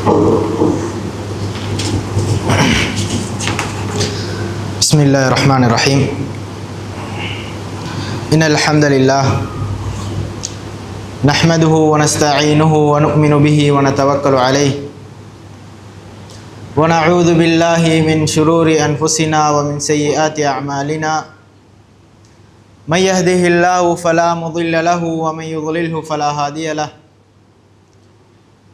بسم الله الرحمن الرحيم إن الحمد لله نحمده ونستعينه ونؤمن به ونتوكل عليه ونعوذ بالله من شرور أنفسنا ومن سيئات أعمالنا من يهده الله فلا مضل له ومن يضلله فلا هادي له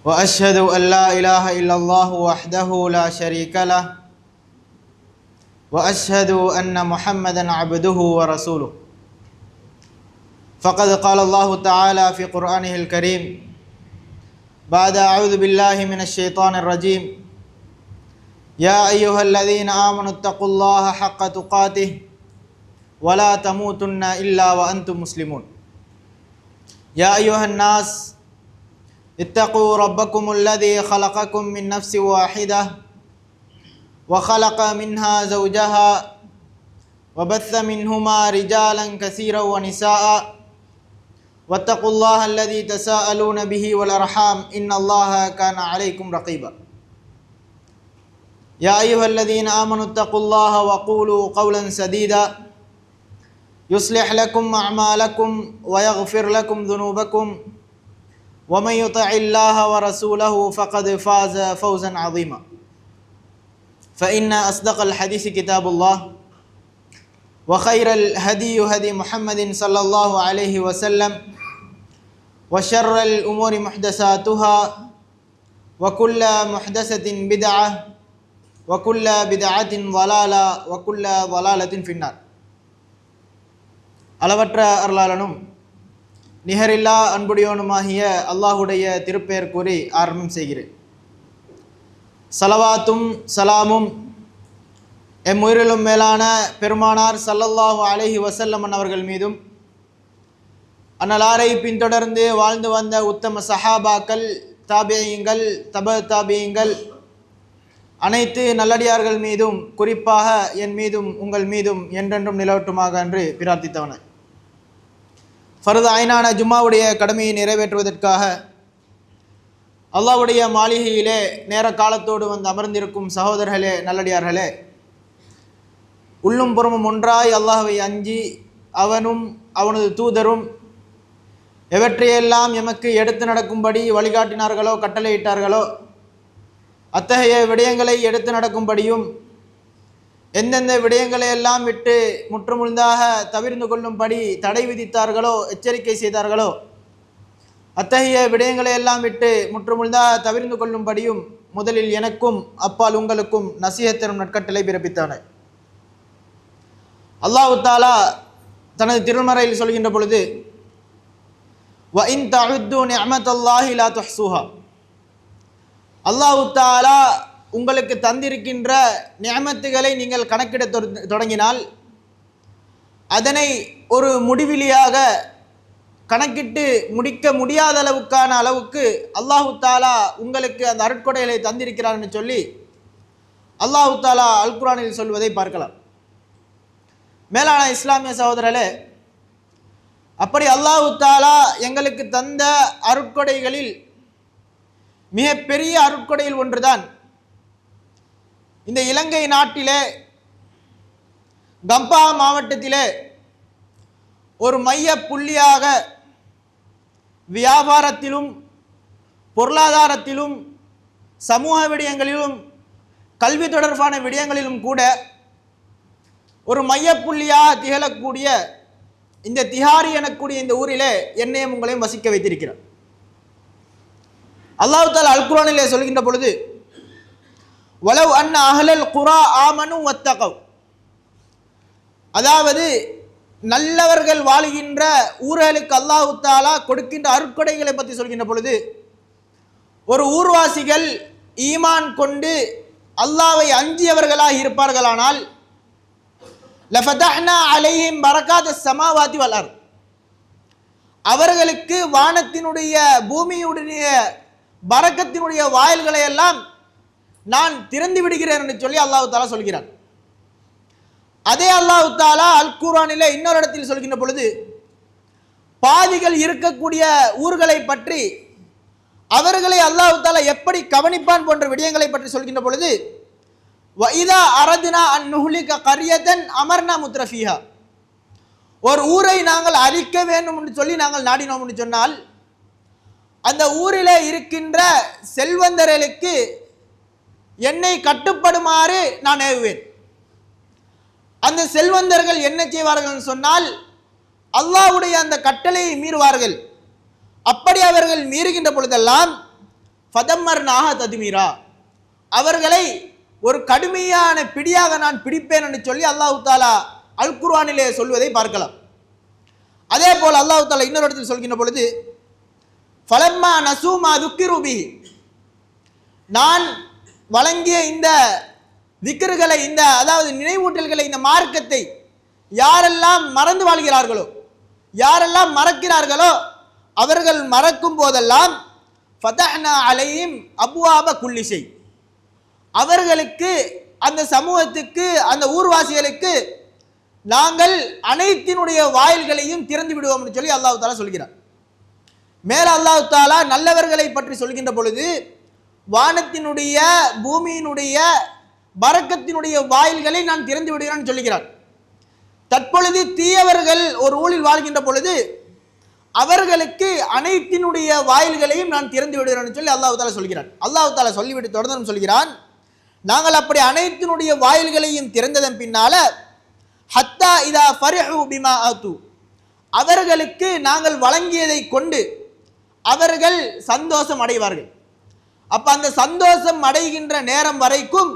وأشهد أن لا إله إلا الله وحده لا شريك له وأشهد أن محمدا عبده ورسوله فقد قال الله تعالى في قرآنه الكريم بعد أعوذ بالله من الشيطان الرجيم يا أيها الذين آمنوا اتقوا الله حق تقاته ولا تموتن إلا وأنتم مسلمون يا أيها الناس اتقوا ربكم الذي خلقكم من نفس واحدة وخلق منها زوجها وبث منهما رجالا كثيرا ونساء واتقوا الله الذي تساءلون به والأرحام إن الله كان عليكم رقيبا يا أيها الذين آمنوا اتقوا الله وقولوا قولا سديدا يصلح لكم أعمالكم ويغفر لكم ذنوبكم ومن يطع الله ورسوله فقد فاز فوزا عظيما فإن أصدق الحديث كتاب الله وخير الهدي هدي محمد صلى الله عليه وسلم وشر الأمور محدثاتها وكل محدثة بدعة وكل بدعة ضلالة وكل ضلالة في النار அளவற்ற அருளாளனும் நிகரில்லா அன்புடையோனுமாகிய அல்லாஹுடைய திருப்பெயர் கூறி ஆரம்பம் செய்கிறேன். சலவாத்தும் சலாமும் எம் உயிரிலும் மேலான பெருமானார் ஸல்லல்லாஹு அலைஹி வஸல்லம் அவர்கள் மீதும் அன்னலாரை பின்தொடர்ந்து வாழ்ந்து வந்த உத்தம சஹாபாக்கள், தாபியீங்கள், தாபியீங்கள் அனைத்து நல்லடியார்கள் மீதும் குறிப்பாக என் மீதும் உங்கள் மீதும் என்றென்றும் நிலவட்டுமாக என்று பிரார்த்தித்தவன. ஃபர்து ஐனான ஜும்மாவுடைய கடமையை நிறைவேற்றுவதற்காக அல்லாஹ்வுடைய மாளிகையிலே நேர காலத்தோடு வந்து அமர்ந்திருக்கும் சகோதரர்களே, நல்லடியார்களே, உள்ளும் புறமும் ஒன்றாய் அல்லாஹ்வை அஞ்சி அவனும் அவனது தூதரும் எவற்றையெல்லாம் எமக்கு எடுத்து நடக்கும்படி வழிகாட்டினார்களோ கட்டளையிட்டார்களோ அத்தகைய விடயங்களை எடுத்து நடக்கும்படியும் எந்தெந்த விடயங்களை எல்லாம் விட்டு முற்றுமுழுதாக தவிர்ந்து கொள்ளும்படி தடை விதித்தார்களோ எச்சரிக்கை செய்தார்களோ அத்தகைய விடயங்களை எல்லாம் விட்டு முற்றுமுழுதாக தவிர்ந்து கொள்ளும்படியும் முதலில் எனக்கும் அப்பால் உங்களுக்கும் நசீஹத் எனும் நற்கட்டளை பிறப்பித்தான. அல்லாஹ் தஆலா தனது திருமறையில் சொல்கின்ற பொழுது வ இன் தஅது நிஅமத்தல்லாஹி லா துஹ்ஸூஹா, அல்லாஹ் தஆலா உங்களுக்கு தந்திருக்கின்ற நிஅமத்துகளை நீங்கள் கணக்கிட தொடங்கினால் அதனை ஒரு முடிவிலியாக கணக்கிட்டு முடிக்க முடியாத அளவுக்கு அல்லாஹ் தஆலா உங்களுக்கு அந்த அருட்கொடைகளை தந்திருக்கிறான்னு சொல்லி அல்லாஹ் தஆலா அல் குர்ஆனில் சொல்வதை பார்க்கலாம். மேலான இஸ்லாமிய சகோதரர்களே, அப்படி அல்லாஹ் தஆலா எங்களுக்கு தந்த அருட்கொடைகளில் மிகப்பெரிய அருட்கொடையில் ஒன்றுதான் இந்த இலங்கை நாட்டிலே கம்பா மாவட்டத்திலே ஒரு மைய புள்ளியாக வியாபாரத்திலும் பொருளாதாரத்திலும் சமூக விடயங்களிலும் கல்வி தொடர்பான விடயங்களிலும் கூட ஒரு மையப்புள்ளியாக திகழக்கூடிய இந்த திஹாரி எனக்கூடிய இந்த ஊரிலே என்னையும் உங்களையும் வசிக்க வைத்திருக்கிறார். அல்லாஹ் தஆலா அல் குர்ஆனிலே சொல்கின்ற பொழுது வலவ் அன்ன அஹ்லல் குரா ஆமனு வத்தகவ், அதாவது நல்லவர்கள் வாழ்கின்ற ஊர்களுக்கு அல்லாஹ் தஆலா கொடுக்கின்ற அருட்கொடைகளை பற்றி சொல்கின்ற பொழுது ஒரு ஊர்வாசிகள் ஈமான் கொண்டு அல்லாஹ்வை அஞ்சியவர்களாக இருப்பார்களானால் லஃபதஹ்னா அலைஹிம் பரகாத்தஸ் ஸமாவாதி வல் அர்த், அவர்களுக்கு வானத்தினுடைய பூமியுடைய பரக்கத்தினுடைய வாயில்களை எல்லாம் நான் திறந்து விடுகிறேன் என்று சொல்லி அல்லாஹ் தஆலா சொல்கிறான். அதே அல்லாஹ் தஆலா அல் குர்ஆனிலே இன்னொரு இடத்தில் சொல்கின்ற பொழுது பாதிகள் இருக்கக்கூடிய ஊர்களை பற்றி அவர்களை அல்லாஹ் தஆலா எப்படி கவனிப்பான் போன்ற விடயங்களை பற்றி சொல்கின்ற பொழுது, வஇதா அரதுனா அன் நுஹ்லிக கரியதன் அமர்னா முத்ரஃபிஹா, ஒரு ஊரை நாங்கள் அழிக்க வேண்டும் என்று சொல்லி நாங்கள் நாடினோம் என்று சொன்னால், அந்த ஊரிலே இருக்கின்ற செல்வந்தர்களுக்கு என்னை கட்டுப்படுமாறு நான் ஏவுவேன். அந்த செல்வந்தர்கள் என்ன செய்வார்கள் என்று சொன்னால், அல்லாஹ்வுடைய அந்த கட்டளையை மீறுவார்கள். அப்படி அவர்கள் மீறுகின்ற பொழுதெல்லாம் ஃபதம்மர்னாஹ தத்மீரா, அவர்களை ஒரு கடுமையான பிடியாக நான் பிடிப்பேன் என்று சொல்லி அல்லாஹ் தஆலா அல் குர்ஆனிலே சொல்வதை பார்க்கலாம். அதே போல் அல்லாஹ் தஆலா இன்னொரு இடத்தில் சொல்கின்ற பொழுது, ஃபலம்மா நஸூமா துக்கிரு பிஹி, நான் வழங்கிய இந்த திக்ருகளை, இந்த அதாவது நினைவூட்டல்களை, இந்த மார்க்கத்தை யாரெல்லாம் மறந்து வாழ்கிறார்களோ, யாரெல்லாம் மறக்கிறார்களோ, அவர்கள் மறக்கும் போதெல்லாம் ஃபதஹ்னா அலைஹிம் அப்வாப குல்லி ஷை, அவர்களுக்கு, அந்த சமூகத்துக்கு, அந்த ஊர்வாசிகளுக்கு நாங்கள் அனைத்தினுடைய வாயில்களையும் திறந்து விடுவோம் என்று சொல்லி அல்லாஹ் தஆலா சொல்கிறார். மேல அல்லாஹ் தஆலா நல்லவர்களை பற்றி சொல்கின்ற பொழுது, வானத்தினுடைய பூமியினுடைய பரக்கத்தினுடைய வாயில்களை நான் திறந்து விடுகிறேன் சொல்கிறார். தற்பொழுது தீயவர்கள் ஒரு ஊரில் வாழ்கின்ற பொழுது அவர்களுக்கு அனைத்தினுடைய வாயில்களையும் நான் திறந்து விடுகிறேன் சொல்லி அல்லாஹ் தஆலா சொல்கிறார். அல்லாஹ் தஆலா சொல்லிவிட்டு தொடர்ந்து சொல்கிறான், நாங்கள் அப்படி அனைத்தினுடைய வாயில்களையும் திறந்ததன் பின்னால ஹத்தா இதா ஃபரிஹு பிமா ஆது, அவர்களுக்கு நாங்கள் வழங்கியதை கொண்டு அவர்கள் சந்தோஷம் அடைவார்கள். அப்ப அந்த சந்தோஷம் அடைகின்ற நேரம் வரைக்கும்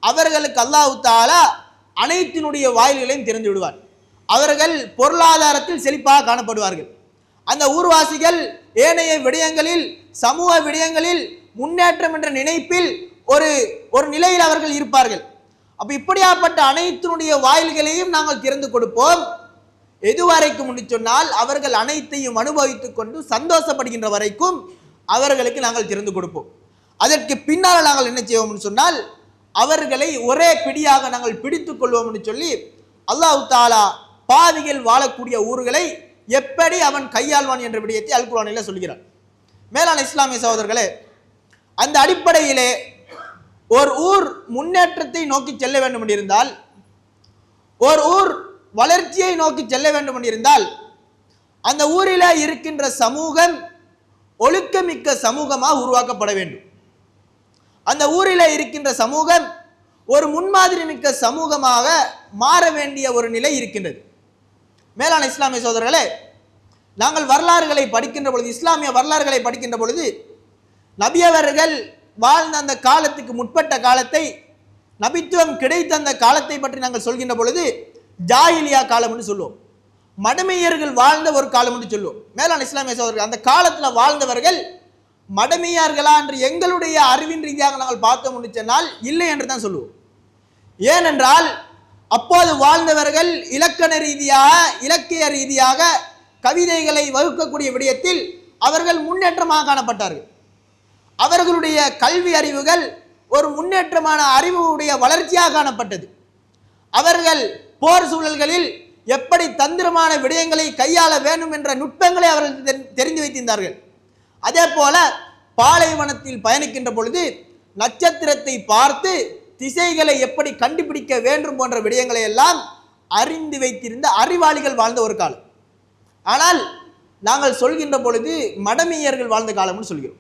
அவர்களுக்கு அல்லாஹ் தஆலா அனைத்தினுடைய வாயில்களையும் திறந்து விடுவார். அவர்கள் பொருளாதாரத்தில் செழிப்பாக காணப்படுவார்கள். அந்த ஊர்வாசிகள் ஏனைய விடயங்களில், சமூக விடயங்களில் முன்னேற்றம் என்ற நினைப்பில் ஒரு நிலையில் அவர்கள் இருப்பார்கள். அப்ப இப்படியாப்பட்ட அனைத்தினுடைய வாயில்களையும் நாங்கள் திறந்து கொடுப்போம். எதுவரைக்கும் என்று சொன்னால், அவர்கள் அனைத்தையும் அனுபவித்துக் கொண்டு சந்தோஷப்படுகின்ற வரைக்கும் அவர்களுக்கு நாங்கள் திறந்து கொடுப்போம். அதற்கு பின்னால் நாங்கள் என்ன செய்வோம் சொன்னால், அவர்களை ஒரே பிடியாக நாங்கள் பிடித்துக் கொள்வோம் என்று சொல்லி அல்லாஹ் தஆலா பாவிகள் வாழக்கூடிய ஊர்களை எப்படி அவன் கையாள்வான் என்ற விடயத்தை அல் குர்ஆனில் சொல்கிறார். மேலான இஸ்லாமிய சகோதரர்களே, அந்த அடிப்படையிலே ஒரு ஊர் முன்னேற்றத்தை நோக்கி செல்ல வேண்டும் என்றிருந்தால், ஒரு ஊர் வளர்ச்சியை நோக்கி செல்ல வேண்டும் என்றிருந்தால், அந்த ஊரில் இருக்கின்ற சமூகம் ஒழுக்கமிக்க சமூகமாக உருவாக்கப்பட வேண்டும். அந்த ஊரில் இருக்கின்ற சமூகம் ஒரு முன்மாதிரி மிக்க சமூகமாக மாற வேண்டிய ஒரு நிலை இருக்கின்றது. மேலான இஸ்லாமிய சகோதரர்களே, நாங்கள் வரலாறுகளை படிக்கின்ற பொழுது, இஸ்லாமிய வரலாறுகளை படிக்கின்ற பொழுது, நபியவர்கள் வாழ்ந்த அந்த காலத்துக்கு முற்பட்ட காலத்தை, நபித்துவம் கிடைத்த அந்த காலத்தை பற்றி நாங்கள் சொல்கின்ற பொழுது ஜாஹிலியா காலம் என்று சொல்லுவோம். மடமையர்கள் வாழ்ந்த ஒரு காலம் என்று சொல்லுவோம். மேலான இஸ்லாமிய சகோதரர்கள், அந்த காலத்தில் வாழ்ந்தவர்கள் மடமையார்களா என்று எங்களுடைய அறிவின் ரீதியாக நாங்கள் பார்த்தோம் என்று சொன்னால் இல்லை என்று தான் சொல்லுவோம். ஏனென்றால் அப்போது வாழ்ந்தவர்கள் இலக்கண ரீதியாக, இலக்கிய ரீதியாக கவிதைகளை வகுக்கக்கூடிய விடயத்தில் அவர்கள் முன்னேற்றமாக காணப்பட்டார்கள். அவர்களுடைய கல்வி அறிவுகள் ஒரு முன்னேற்றமான அறிவுடைய வளர்ச்சியாக காணப்பட்டது. அவர்கள் போர் சூழல்களில் எப்படி தந்திரமான விடயங்களை கையாள வேண்டும் என்ற நுட்பங்களை அவர்கள் தெரிந்து வைத்திருந்தார்கள். அதே போல பாலைவனத்தில் பயணிக்கின்ற பொழுது நட்சத்திரத்தை பார்த்து திசைகளை எப்படி கண்டுபிடிக்க வேண்டும் போன்ற விடயங்களை எல்லாம் அறிந்து வைத்திருந்த அறிவாளிகள் வாழ்ந்த ஒரு காலம். ஆனால் நாங்கள் சொல்கின்ற பொழுது மடமையர்கள் வாழ்ந்த காலம்னு சொல்கிறோம்.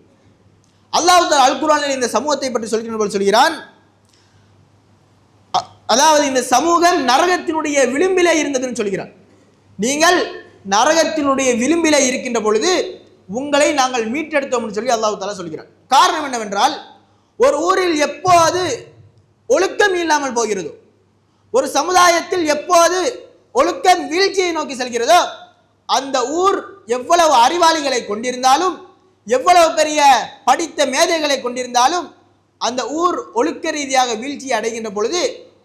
அல்லாஹ் தஆலா அல் குர்ஆனில் இந்த சமூகத்தை பற்றி சொல்கின்ற போது சொல்கிறான், அதாவது இந்த சமூகம் நரகத்தினுடைய விளிம்பிலே இருந்ததுன்னு சொல்கிறான். நீங்கள் நரகத்தினுடைய விளிம்பிலே இருக்கின்ற பொழுது உங்களை நாங்கள் மீட்டெடுத்தோம்னு சொல்லி அல்லாஹ் தஆலா சொல்கிறான். காரணம் என்னவென்றால், ஒரு ஊரில் எப்போது ஒழுக்கம் இல்லாமல் போகிறதோ, ஒரு சமுதாயத்தில் எப்போது ஒழுக்கம் வீழ்ச்சியை நோக்கி செல்கிறதோ, அந்த ஊர் எவ்வளவு அறிவாளிகளை கொண்டிருந்தாலும், எவ்வளவு பெரிய படித்த மேதைகளை கொண்டிருந்தாலும், அந்த ஊர் ஒழுக்க ரீதியாக வீழ்ச்சியை அடைகின்ற பொழுது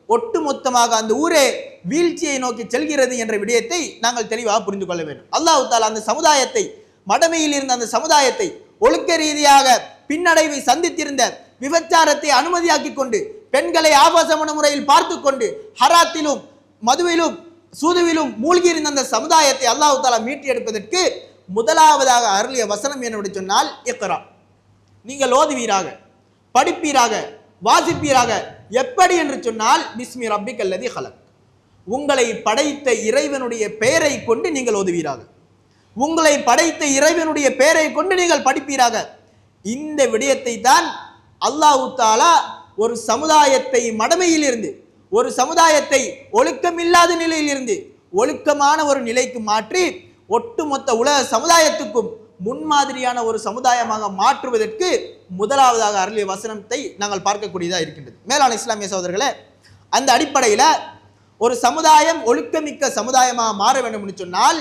ஒட்டுமொத்தமாக அந்த ஊரே வீழ்ச்சியை நோக்கி செல்கிறது என்ற விடயத்தை நாங்கள் தெளிவாக புரிந்து கொள்ள வேண்டும். அல்லாஹ் தஆலா அந்த சமுதாயத்தை, மடமையில் இருந்த அந்த சமுதாயத்தை, ஒழுக்க ரீதியாக பின்னடைவை சந்தித்திருந்த, விபச்சாரத்தை அனுமதியாக்கி கொண்டு, பெண்களை ஆபாசமான முறையில் பார்த்து கொண்டு, ஹராத்திலும் மதுவிலும் சூதுவிலும் மூழ்கி இருந்த அந்த சமுதாயத்தை அல்லாஹ் தஆலா மீட்டி எடுப்பதற்கு முதலாவதாக அருளிய வசனம் என்னவென்று சொன்னால் இக்ரா, நீங்கள் ஓதுவீராக, படிப்பீராக, வாசிப்பீராக. எப்படி என்று சொன்னால் பிஸ்மி ரப்பிக்கல்லதி ஹலக், உங்களை படைத்த இறைவனுடைய பெயரை கொண்டு நீங்கள் ஓதுவீராக, உங்களை படைத்த இறைவனுடைய பெயரை கொண்டு நீங்கள் படிப்பீராக. இந்த விடயத்தை தான் அல்லாஹ் தஆலா ஒரு சமுதாயத்தை மடமையிலிருந்து, ஒரு சமுதாயத்தை ஒழுக்கமில்லாத நிலையிலிருந்து ஒழுக்கமான ஒரு நிலைக்கு மாற்றி ஒட்டுமொத்த உலக சமுதாயத்துக்கும் முன்மாதிரியான ஒரு சமுதாயமாக மாற்றுவதற்கு முதலாவதாக அருளிய வசனத்தை நாங்கள் பார்க்கக்கூடியதாக இருக்கின்றது. மேலான இஸ்லாமிய சகோதரர்களே, அந்த அடிப்படையில் ஒரு சமுதாயம் ஒழுக்கமிக்க சமுதாயமாக மாற வேண்டும் என்று சொன்னால்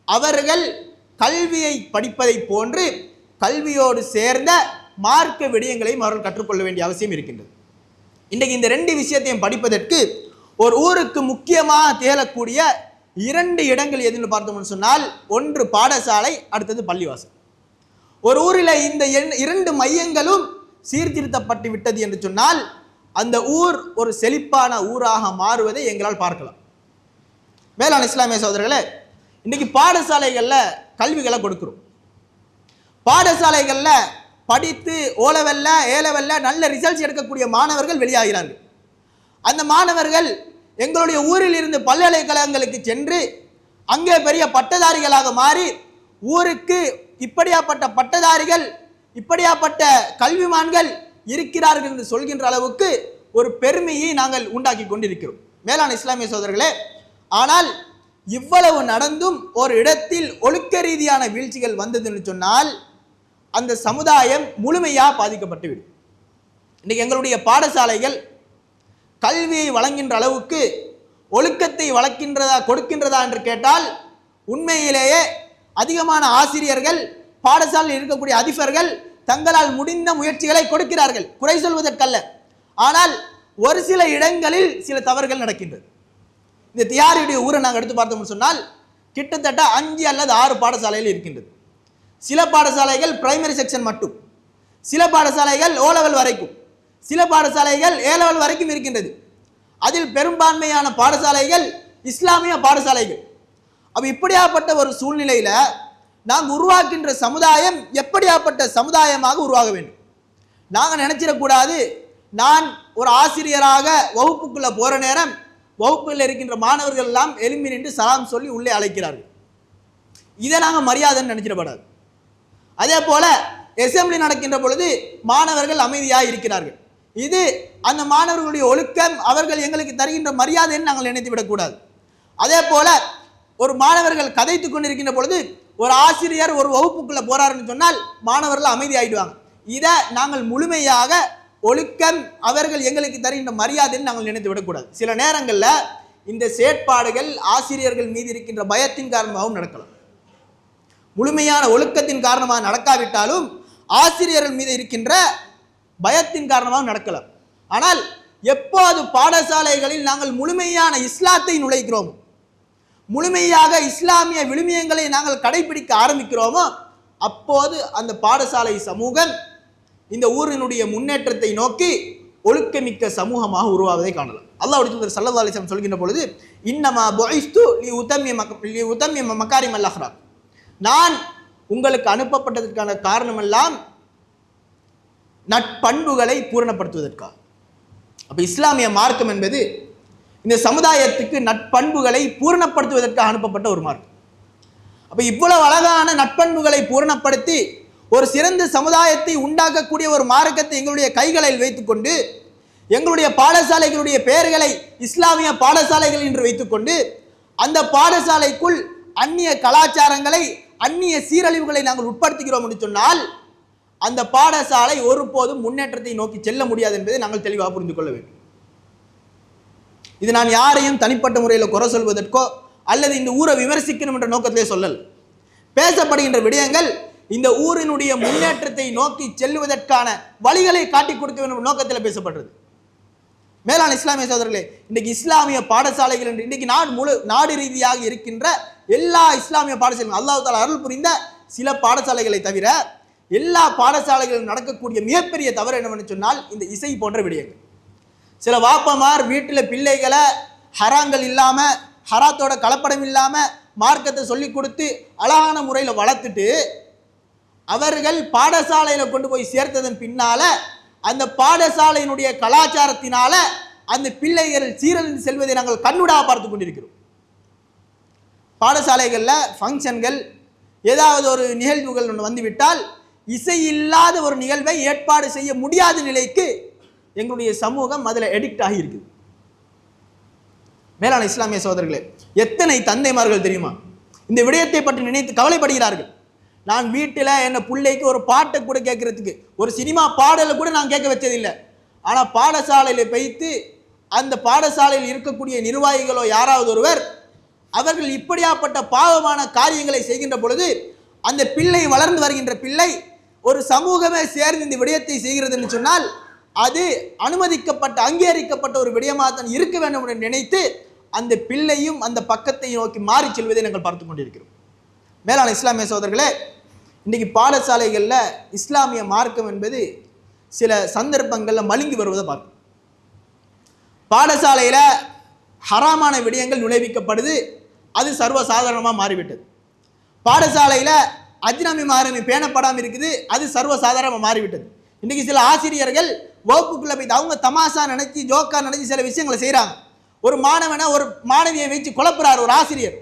அவர்கள் கல்வியை படிப்பதை போன்று கல்வியோடு சேர்ந்த மார்க்க விடயங்களையும் அவர்கள் கற்றுக்கொள்ள வேண்டிய அவசியம் இருக்கின்றது. இன்றைக்கு இந்த ரெண்டு விஷயத்தையும் படிப்பதற்கு ஒரு ஊருக்கு முக்கியமாக திகழக்கூடிய இரண்டு இடங்கள் எதுன்னு பார்த்தோம்னு சொன்னால், ஒன்று பாடசாலை, அடுத்தது பள்ளிவாசல். ஒரு ஊரில் இந்த இரண்டு மையங்களும் சீர்திருத்தப்பட்டு விட்டது என்று சொன்னால் அந்த ஊர் ஒரு செழிப்பான ஊராக மாறுவதை எங்களால் பார்க்கலாம். மேலான இஸ்லாமிய சகோதரர்களே, இன்றைக்கு பாடசாலைகளில் கல்விகளை கொடுக்கிறோம். பாடசாலைகளில் படித்து ஓலவெல்ல ஏலவெல்ல நல்ல ரிசல்ட்ஸ் எடுக்கக்கூடிய மாணவர்கள் வெளியாகிறார்கள். அந்த மாணவர்கள் எங்களுடைய ஊரில் இருந்து பல்கலைக்கழகங்களுக்கு சென்று அங்கே பெரிய பட்டதாரிகளாக மாறி ஊருக்கு இப்படியாப்பட்ட பட்டதாரிகள், இப்படியாப்பட்ட கல்விமான்கள் இருக்கிறார்கள் என்று சொல்கின்ற அளவுக்கு ஒரு பெருமையை நாங்கள் உண்டாக்கி கொண்டிருக்கிறோம். மேலான இஸ்லாமிய சகோதரர்களே, ஆனால் இவ்வளவு நடந்தும் ஒரு இடத்தில் ஒழுக்க ரீதியான வீழ்ச்சிகள் வந்தது என்று சொன்னால் அந்த சமுதாயம் முழுமையாக பாதிக்கப்பட்டுவிடும். இன்றைக்கு எங்களுடைய பாடசாலைகள் கல்வியை வழங்குகின்ற அளவுக்கு ஒழுக்கத்தை கொடுக்கின்றதா என்று கேட்டால் உண்மையிலேயே அதிகமான ஆசிரியர்கள், பாடசாலையில் இருக்கக்கூடிய அதிபர்கள் தங்களால் முடிந்த முயற்சிகளை கொடுக்கிறார்கள், குறை சொல்வதற்கல்ல. ஆனால் ஒரு சில இடங்களில் சில தவறுகள் நடக்கின்றது. இந்த தியாரியுடைய ஊரை நாங்கள் எடுத்து பார்த்தோம்னு சொன்னால் கிட்டத்தட்ட 5 அல்லது 6 பாடசாலைகள் இருக்கின்றது. சில பாடசாலைகள் பிரைமரி செக்ஷன் மட்டும், சில பாடசாலைகள் ஓ லெவல் வரைக்கும், சில பாடசாலைகள் ஏ லெவல் வரைக்கும் இருக்கின்றது. அதில் பெரும்பான்மையான பாடசாலைகள் இஸ்லாமிய பாடசாலைகள். அப்போ இப்படியாப்பட்ட ஒரு சூழ்நிலையில் நாங்கள் உருவாக்கின்ற சமுதாயம் எப்படியாப்பட்ட சமுதாயமாக உருவாக வேண்டும்? நாங்கள் நினைச்சிடக்கூடாது, நான் ஒரு ஆசிரியராக வகுப்புக்குள்ளே போகிற நேரம் வகுப்பில் இருக்கின்ற மாணவர்கள் எல்லாம் எழும்பி நின்று சலாம் சொல்லி உள்ளே அழைக்கிறார்கள், இதை நாங்கள் மரியாதைன்னு நினைச்சிடப்படாது. அதே போல அசெம்பிளி நடக்கின்ற பொழுது மாணவர்கள் அமைதியாக இருக்கிறார்கள், இது அந்த மாணவர்களுடைய ஒழுக்கம், அவர்கள் எங்களுக்கு தருகின்ற மரியாதைன்னு நாங்கள் நினைத்து விடக்கூடாது. அதே போல ஒரு மாணவர்கள் கதைத்து கொண்டிருக்கின்ற பொழுது ஒரு ஆசிரியர் ஒரு வகுப்புக்குள்ளே போறாருன்னு சொன்னால் மாணவர்கள் அமைதி ஆயிடுவாங்க. இதை நாங்கள் முழுமையாக ஒழுக்கம், அவர்கள் எங்களுக்கு தருகின்ற மரியாதைன்னு நாங்கள் நினைத்து விடக்கூடாது. சில நேரங்களில் இந்த செயற்பாடுகள் ஆசிரியர்கள் மீது இருக்கின்ற பயத்தின் காரணமாகவும் நடக்கலாம். முழுமையான ஒழுக்கத்தின் காரணமாக நடக்காவிட்டாலும் ஆசிரியர்கள் மீது இருக்கின்ற பயத்தின் காரணமாக நடக்கலாம். ஆனால் எப்போது பாடசாலைகளில் நாங்கள் முழுமையான இஸ்லாத்தை நுழைக்கிறோமோ, முழுமையாக இஸ்லாமிய விழுமியங்களை நாங்கள் கடைபிடிக்க ஆரம்பிக்கிறோமோ, அப்போது அந்த பாடசாலை சமூகம் இந்த ஊரினுடைய முன்னேற்றத்தை நோக்கி ஒழுக்கமிக்க சமூகமாக உருவாவதை காணலாம். அல்லாஹ்வுடைய தூதர் ஸல்லல்லாஹு அலைஹி வஸல்லம் சொல்கின்ற பொழுது, இன்னமா புஇஸ்து லியுதம்மிம மகாரிமல் அஹ்லாக், நான் உங்களுக்கு அனுப்பப்பட்டதற்கான காரணமெல்லாம் நட்பண்புகளை பூரணப்படுத்துவதற்காக. அப்ப இஸ்லாமிய மார்க்கம் என்பது இந்த சமுதாயத்துக்கு நட்பண்புகளை பூரணப்படுத்துவதற்காக அனுப்பப்பட்ட ஒரு மார்க்கம். அப்ப இவ்வளவு அழகான நட்பண்புகளை பூரணப்படுத்தி ஒரு சிறந்த சமுதாயத்தை உண்டாக்கக்கூடிய ஒரு மார்க்கத்தை எங்களுடைய கைகளில் வைத்துக்கொண்டு எங்களுடைய பாடசாலைகளுடைய பெயர்களை இஸ்லாமிய பாடசாலைகள் என்று வைத்துக்கொண்டு அந்த பாடசாலைக்குள் அந்நிய கலாச்சாரங்களை, அந்நிய சீரழிவுகளை நாங்கள் உட்படுத்துகிறோம் என்று சொன்னால் அந்த பாடசாலை ஒருபோதும் முன்னேற்றத்தை நோக்கி செல்ல முடியாது என்பதை நாங்கள் தெளிவாக புரிந்து கொள்ள வேண்டும். இது நான் யாரையும் தனிப்பட்ட முறையில் குறை சொல்வதற்கோ அல்லது இந்த ஊரை விமர்சிக்கணும் என்ற நோக்கத்திலே சொல்லல். பேசப்படுகின்ற விடயங்கள் இந்த ஊரினுடைய முன்னேற்றத்தை நோக்கி செல்வதற்கான வழிகளை காட்டிக் கொடுக்க வேண்டும் நோக்கத்தில் பேசப்படுறது. மேலான இஸ்லாமிய சகோதரர்களே, இன்றைக்கு இஸ்லாமிய பாடசாலைகள் என்று இன்றைக்கு நாடு ரீதியாக இருக்கின்ற எல்லா இஸ்லாமிய பாடசாலைகள், அல்லாஹ் தஆலா அருள் புரிந்த சில பாடசாலைகளை தவிர எல்லா பாடசாலைகளிலும் நடக்கக்கூடிய மிகப்பெரிய தவறு என்னவென்று சொன்னால் இந்த இசை போன்ற விடயங்கள். சில வாப்பமார் வீட்டில் பிள்ளைகளை ஹராங்கள் இல்லாமல், ஹராத்தோட கலப்படம் இல்லாமல் மார்க்கத்தை சொல்லி கொடுத்து அழகான முறையில் வளர்த்துட்டு அவர்கள் பாடசாலையில் கொண்டு போய் சேர்த்ததன் பின்னால அந்த பாடசாலையினுடைய கலாச்சாரத்தினால அந்த பிள்ளைகள் சீரழிந்து செல்வதை நாங்கள் கண்ணுடாக பார்த்து கொண்டிருக்கிறோம். பாடசாலைகளில் ஃபங்க்ஷன்கள், ஏதாவது ஒரு நிகழ்வுகள் ஒன்று வந்துவிட்டால் இசை இல்லாத ஒரு நிகழ்வை ஏற்பாடு செய்ய முடியாத நிலைக்கு எங்களுடைய சமூகம் அதில் எடிக்ட் ஆகி இருக்குது. மேலான இஸ்லாமிய சகோதரர்களே, எத்தனை தந்தைமார்கள் தெரியுமா இந்த விடயத்தை பற்றி நினைத்து கவலைப்படுகிறார்கள். நான் வீட்டில் என்ன பிள்ளைக்கு ஒரு பாட்டை கூட கேட்கறதுக்கு, ஒரு சினிமா பாடலை கூட நான் கேட்க வச்சதில்லை. ஆனால் பாடசாலையில் வைத்து அந்த பாடசாலையில் இருக்கக்கூடிய நிர்வாகிகளோ யாராவது ஒருவர் அவர்கள் இப்படியாப்பட்ட பாவமான காரியங்களை செய்கின்ற பொழுது அந்த பிள்ளை வளர்ந்து வருகின்ற பிள்ளை ஒரு சமூகமே சேர்ந்து இந்த விடயத்தை செய்கிறது என்று சொன்னால் அது அனுமதிக்கப்பட்ட அங்கீகரிக்கப்பட்ட ஒரு விடயமாக தான் இருக்க வேண்டும் என்று நினைத்து அந்த பிள்ளையும் அந்த பக்கத்தை நோக்கி மாறி செல்வதை நாங்கள் பார்த்து கொண்டிருக்கிறோம். மேலான இஸ்லாமிய சகோதரர்களே, இன்றைக்கு பாடசாலைகளில் இஸ்லாமிய மார்க்கம் என்பது சில சந்தர்ப்பங்களில் மழுங்கி வருவதை பார்க்கும். பாடசாலையில் ஹராமான விடயங்கள் நுழைவிக்கப்படுது, அது சர்வசாதாரணமாக மாறிவிட்டது. பாடசாலையில் அஜ்னமி மாரமி பேணப்படாமல் இருக்குது, அது சர்வசாதாரணமாக மாறிவிட்டது. இன்றைக்கி சில ஆசிரியர்கள் வகுப்புக்குள்ளே போய் அவங்க தமாஷா நினைச்சி ஜோக்கா நினைச்சி சில விஷயங்களை செய்கிறாங்க. ஒரு மாணவனை ஒரு மாணவியை வச்சு குழப்புறார் ஒரு ஆசிரியர்,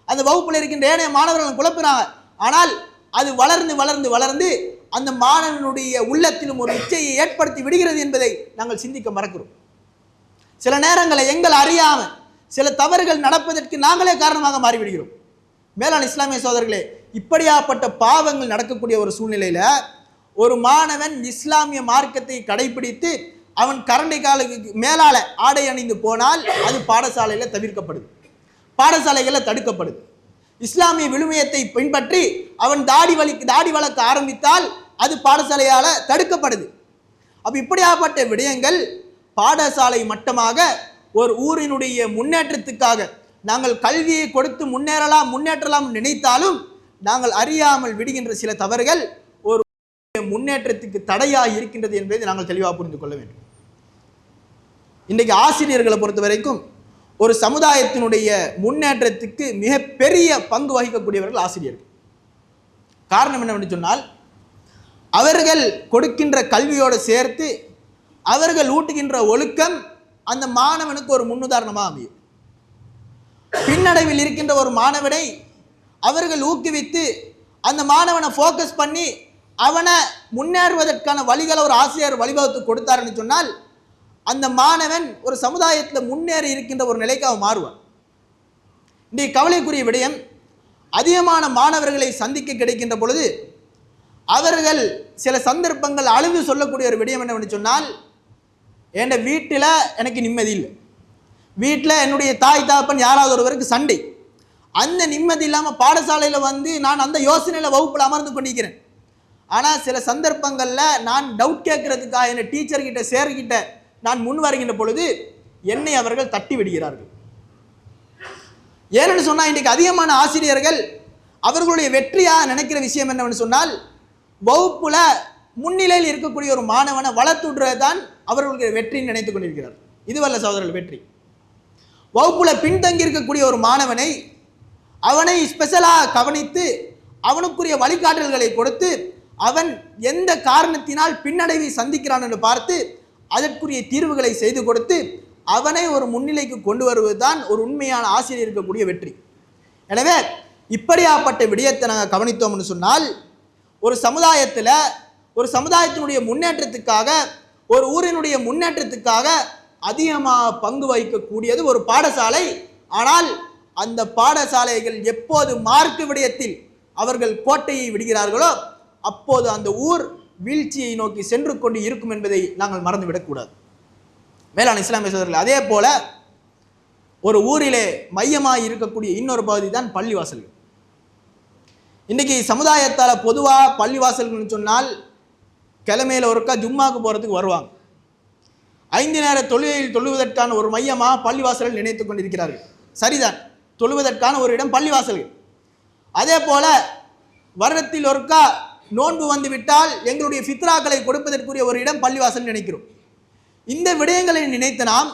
அந்த வகுப்பில் இருக்கின்ற ஏனைய மாணவர்கள் குழப்புறாங்க. ஆனால் அது வளர்ந்து வளர்ந்து வளர்ந்து அந்த மாணவனுடைய உள்ளத்திலும் ஒரு இச்சையை ஏற்படுத்தி விடுகிறது என்பதை நாங்கள் சிந்திக்க மறக்கிறோம். சில நேரங்களில் எங்கள் அறியாமல் சில தவறுகள் நடப்பதற்கு நாங்களே காரணமாக மாறிவிடுகிறோம். மேலான இஸ்லாமிய சகோதரர்களே, இப்படியாப்பட்ட பாவங்கள் நடக்கக்கூடிய ஒரு சூழ்நிலையில் ஒரு மாணவன் இஸ்லாமிய மார்க்கத்தை கடைபிடித்து அவன் கரண்டை காலுக்கு மேலால ஆடை அணிந்து போனால் அது பாடசாலையில் தவிர்க்கப்படுது, பாடசாலைகளில் தடுக்கப்படுது. இஸ்லாமிய விழுமியத்தை பின்பற்றி அவன் தாடி வளர்க்க ஆரம்பித்தால் அது பாடசாலையால் தடுக்கப்படுது. அப்போ இப்படியாப்பட்ட விடயங்கள் பாடசாலை மட்டமாக ஒரு ஊரினுடைய முன்னேற்றத்துக்காக நாங்கள் கல்வியை கொடுத்து முன்னேற்றலாம் நினைத்தாலும் நாங்கள் அறியாமல் விடுகின்ற சில தவறுகள் ஒரு முன்னேற்றத்துக்கு தடையாக இருக்கின்றது என்பதை நாங்கள் தெளிவாக புரிந்து கொள்ள வேண்டும். இன்றைக்கு ஆசிரியர்களை பொறுத்த வரைக்கும் ஒரு சமுதாயத்தினுடைய முன்னேற்றத்துக்கு மிகப்பெரிய பங்கு வகிக்கக்கூடியவர்கள் ஆசிரியர்கள். காரணம் என்னவென்று சொன்னால் அவர்கள் கொடுக்கின்ற கல்வியோடு சேர்த்து அவர்கள் ஊட்டுகின்ற ஒழுக்கம் அந்த மாணவனுக்கு ஒரு முன்னுதாரணமாக அமையும். பின்னடைவில் இருக்கின்ற ஒரு மாணவனை அவர்கள் ஊக்குவித்து அந்த மாணவனை ஃபோக்கஸ் பண்ணி அவனை முன்னேறுவதற்கான வழிகளை ஒரு ஆசிரியர் வழிவகுத்து கொடுத்தாருன்னு சொன்னால் அந்த மாணவன் ஒரு சமுதாயத்தில் முன்னேறி இருக்கின்ற ஒரு நிலைக்கு அவன் மாறுவான். இன்றைக்கு கவலைக்குரிய விடயம், அதிகமான மாணவர்களை சந்திக்க கிடைக்கின்ற பொழுது அவர்கள் சில சந்தர்ப்பங்கள் அழுது சொல்லக்கூடிய ஒரு விடயம் என்னவென்று சொன்னால், என் வீட்டில் எனக்கு நிம்மதி இல்லை, வீட்டில் என்னுடைய தாய் தாப்பன் யாராவது ஒருவருக்கு சண்டை, அந்த நிம்மதி இல்லாமல் பாடசாலையில் வந்து நான் அந்த யோசனையில் வகுப்பில் அமர்ந்து கொண்டிருக்கிறேன். ஆனால் சில சந்தர்ப்பங்களில் நான் டவுட் கேட்கறதுக்காக என் டீச்சர்கிட்ட சேர்கிட்ட நான் முன் வருகின்ற பொழுது என்னை அவர்கள் தட்டி விடுகிறார்கள். ஏன்னு சொன்னால் இன்றைக்கு அதிகமான ஆசிரியர்கள் அவர்களுடைய வெற்றியாக நினைக்கிற விஷயம் என்னவென்று சொன்னால் வகுப்புல முன்னிலையில் இருக்கக்கூடிய ஒரு மாணவனை வளர்த்து விடுறது தான் அவர்களுடைய வெற்றின்னு நினைத்து கொண்டிருக்கிறார். இதுவல்ல சகோதரர்கள் வெற்றி. வகுப்புல பின்தங்கி இருக்கக்கூடிய ஒரு மாணவனை அவனை ஸ்பெஷலாக கவனித்து அவனுக்குரிய வழிகாட்டல்களை கொடுத்து அவன் எந்த காரணத்தினால் பின்னடைவை சந்திக்கிறான் என்று பார்த்து அதற்குரிய தீர்வுகளை செய்து கொடுத்து அவனை ஒரு முன்னிலைக்கு கொண்டு வருவது தான் ஒரு உண்மையான ஆசிரியர் இருக்கக்கூடிய வெற்றி. எனவே இப்படியாப்பட்ட விடயத்தை நாங்கள் கவனித்தோம்னு சொன்னால் ஒரு சமுதாயத்தினுடைய முன்னேற்றத்துக்காக ஒரு ஊரினுடைய முன்னேற்றத்துக்காக அதிகமாக பங்கு வகிக்கக்கூடியது ஒரு பாடசாலை. ஆனால் அந்த பாடசாலைகள் எப்போது மார்க்க விடயத்தில் அவர்கள் கோட்டையை விடுகிறார்களோ அப்போது அந்த ஊர் வீழ்ச்சியை நோக்கி சென்று கொண்டு இருக்கும் என்பதை நாங்கள் மறந்துவிடக்கூடாது. மேலான இஸ்லாமிய சகோதரர்கள், அதே போல ஒரு ஊரிலே மையமாக இருக்கக்கூடிய இன்னொரு பகுதி தான் பள்ளிவாசல்கள். இன்றைக்கி சமுதாயத்தால் பொதுவாக பள்ளிவாசல்கள்னு சொன்னால் கிழமையில் ஒருக்கா ஜும்மாவுக்கு போகிறதுக்கு வருவாங்க. 5 நேர தொழுகையில் தொழுவதற்கான ஒரு மையமாக பள்ளிவாசல்கள் நினைத்து கொண்டிருக்கிறார்கள். சரிதான், தொழுவதற்கான ஒரு இடம் பள்ளிவாசல்கள். அதே போல வருடத்தில் ஒருக்கா நோன்பு வந்து விட்டால் எங்களுடைய ஃபித்ராக்களை கொடுப்பதற்குரிய ஒரு இடம் பள்ளிவாசல் நினைக்கிறோம். இந்த விடயங்களை நினைத்த நாம்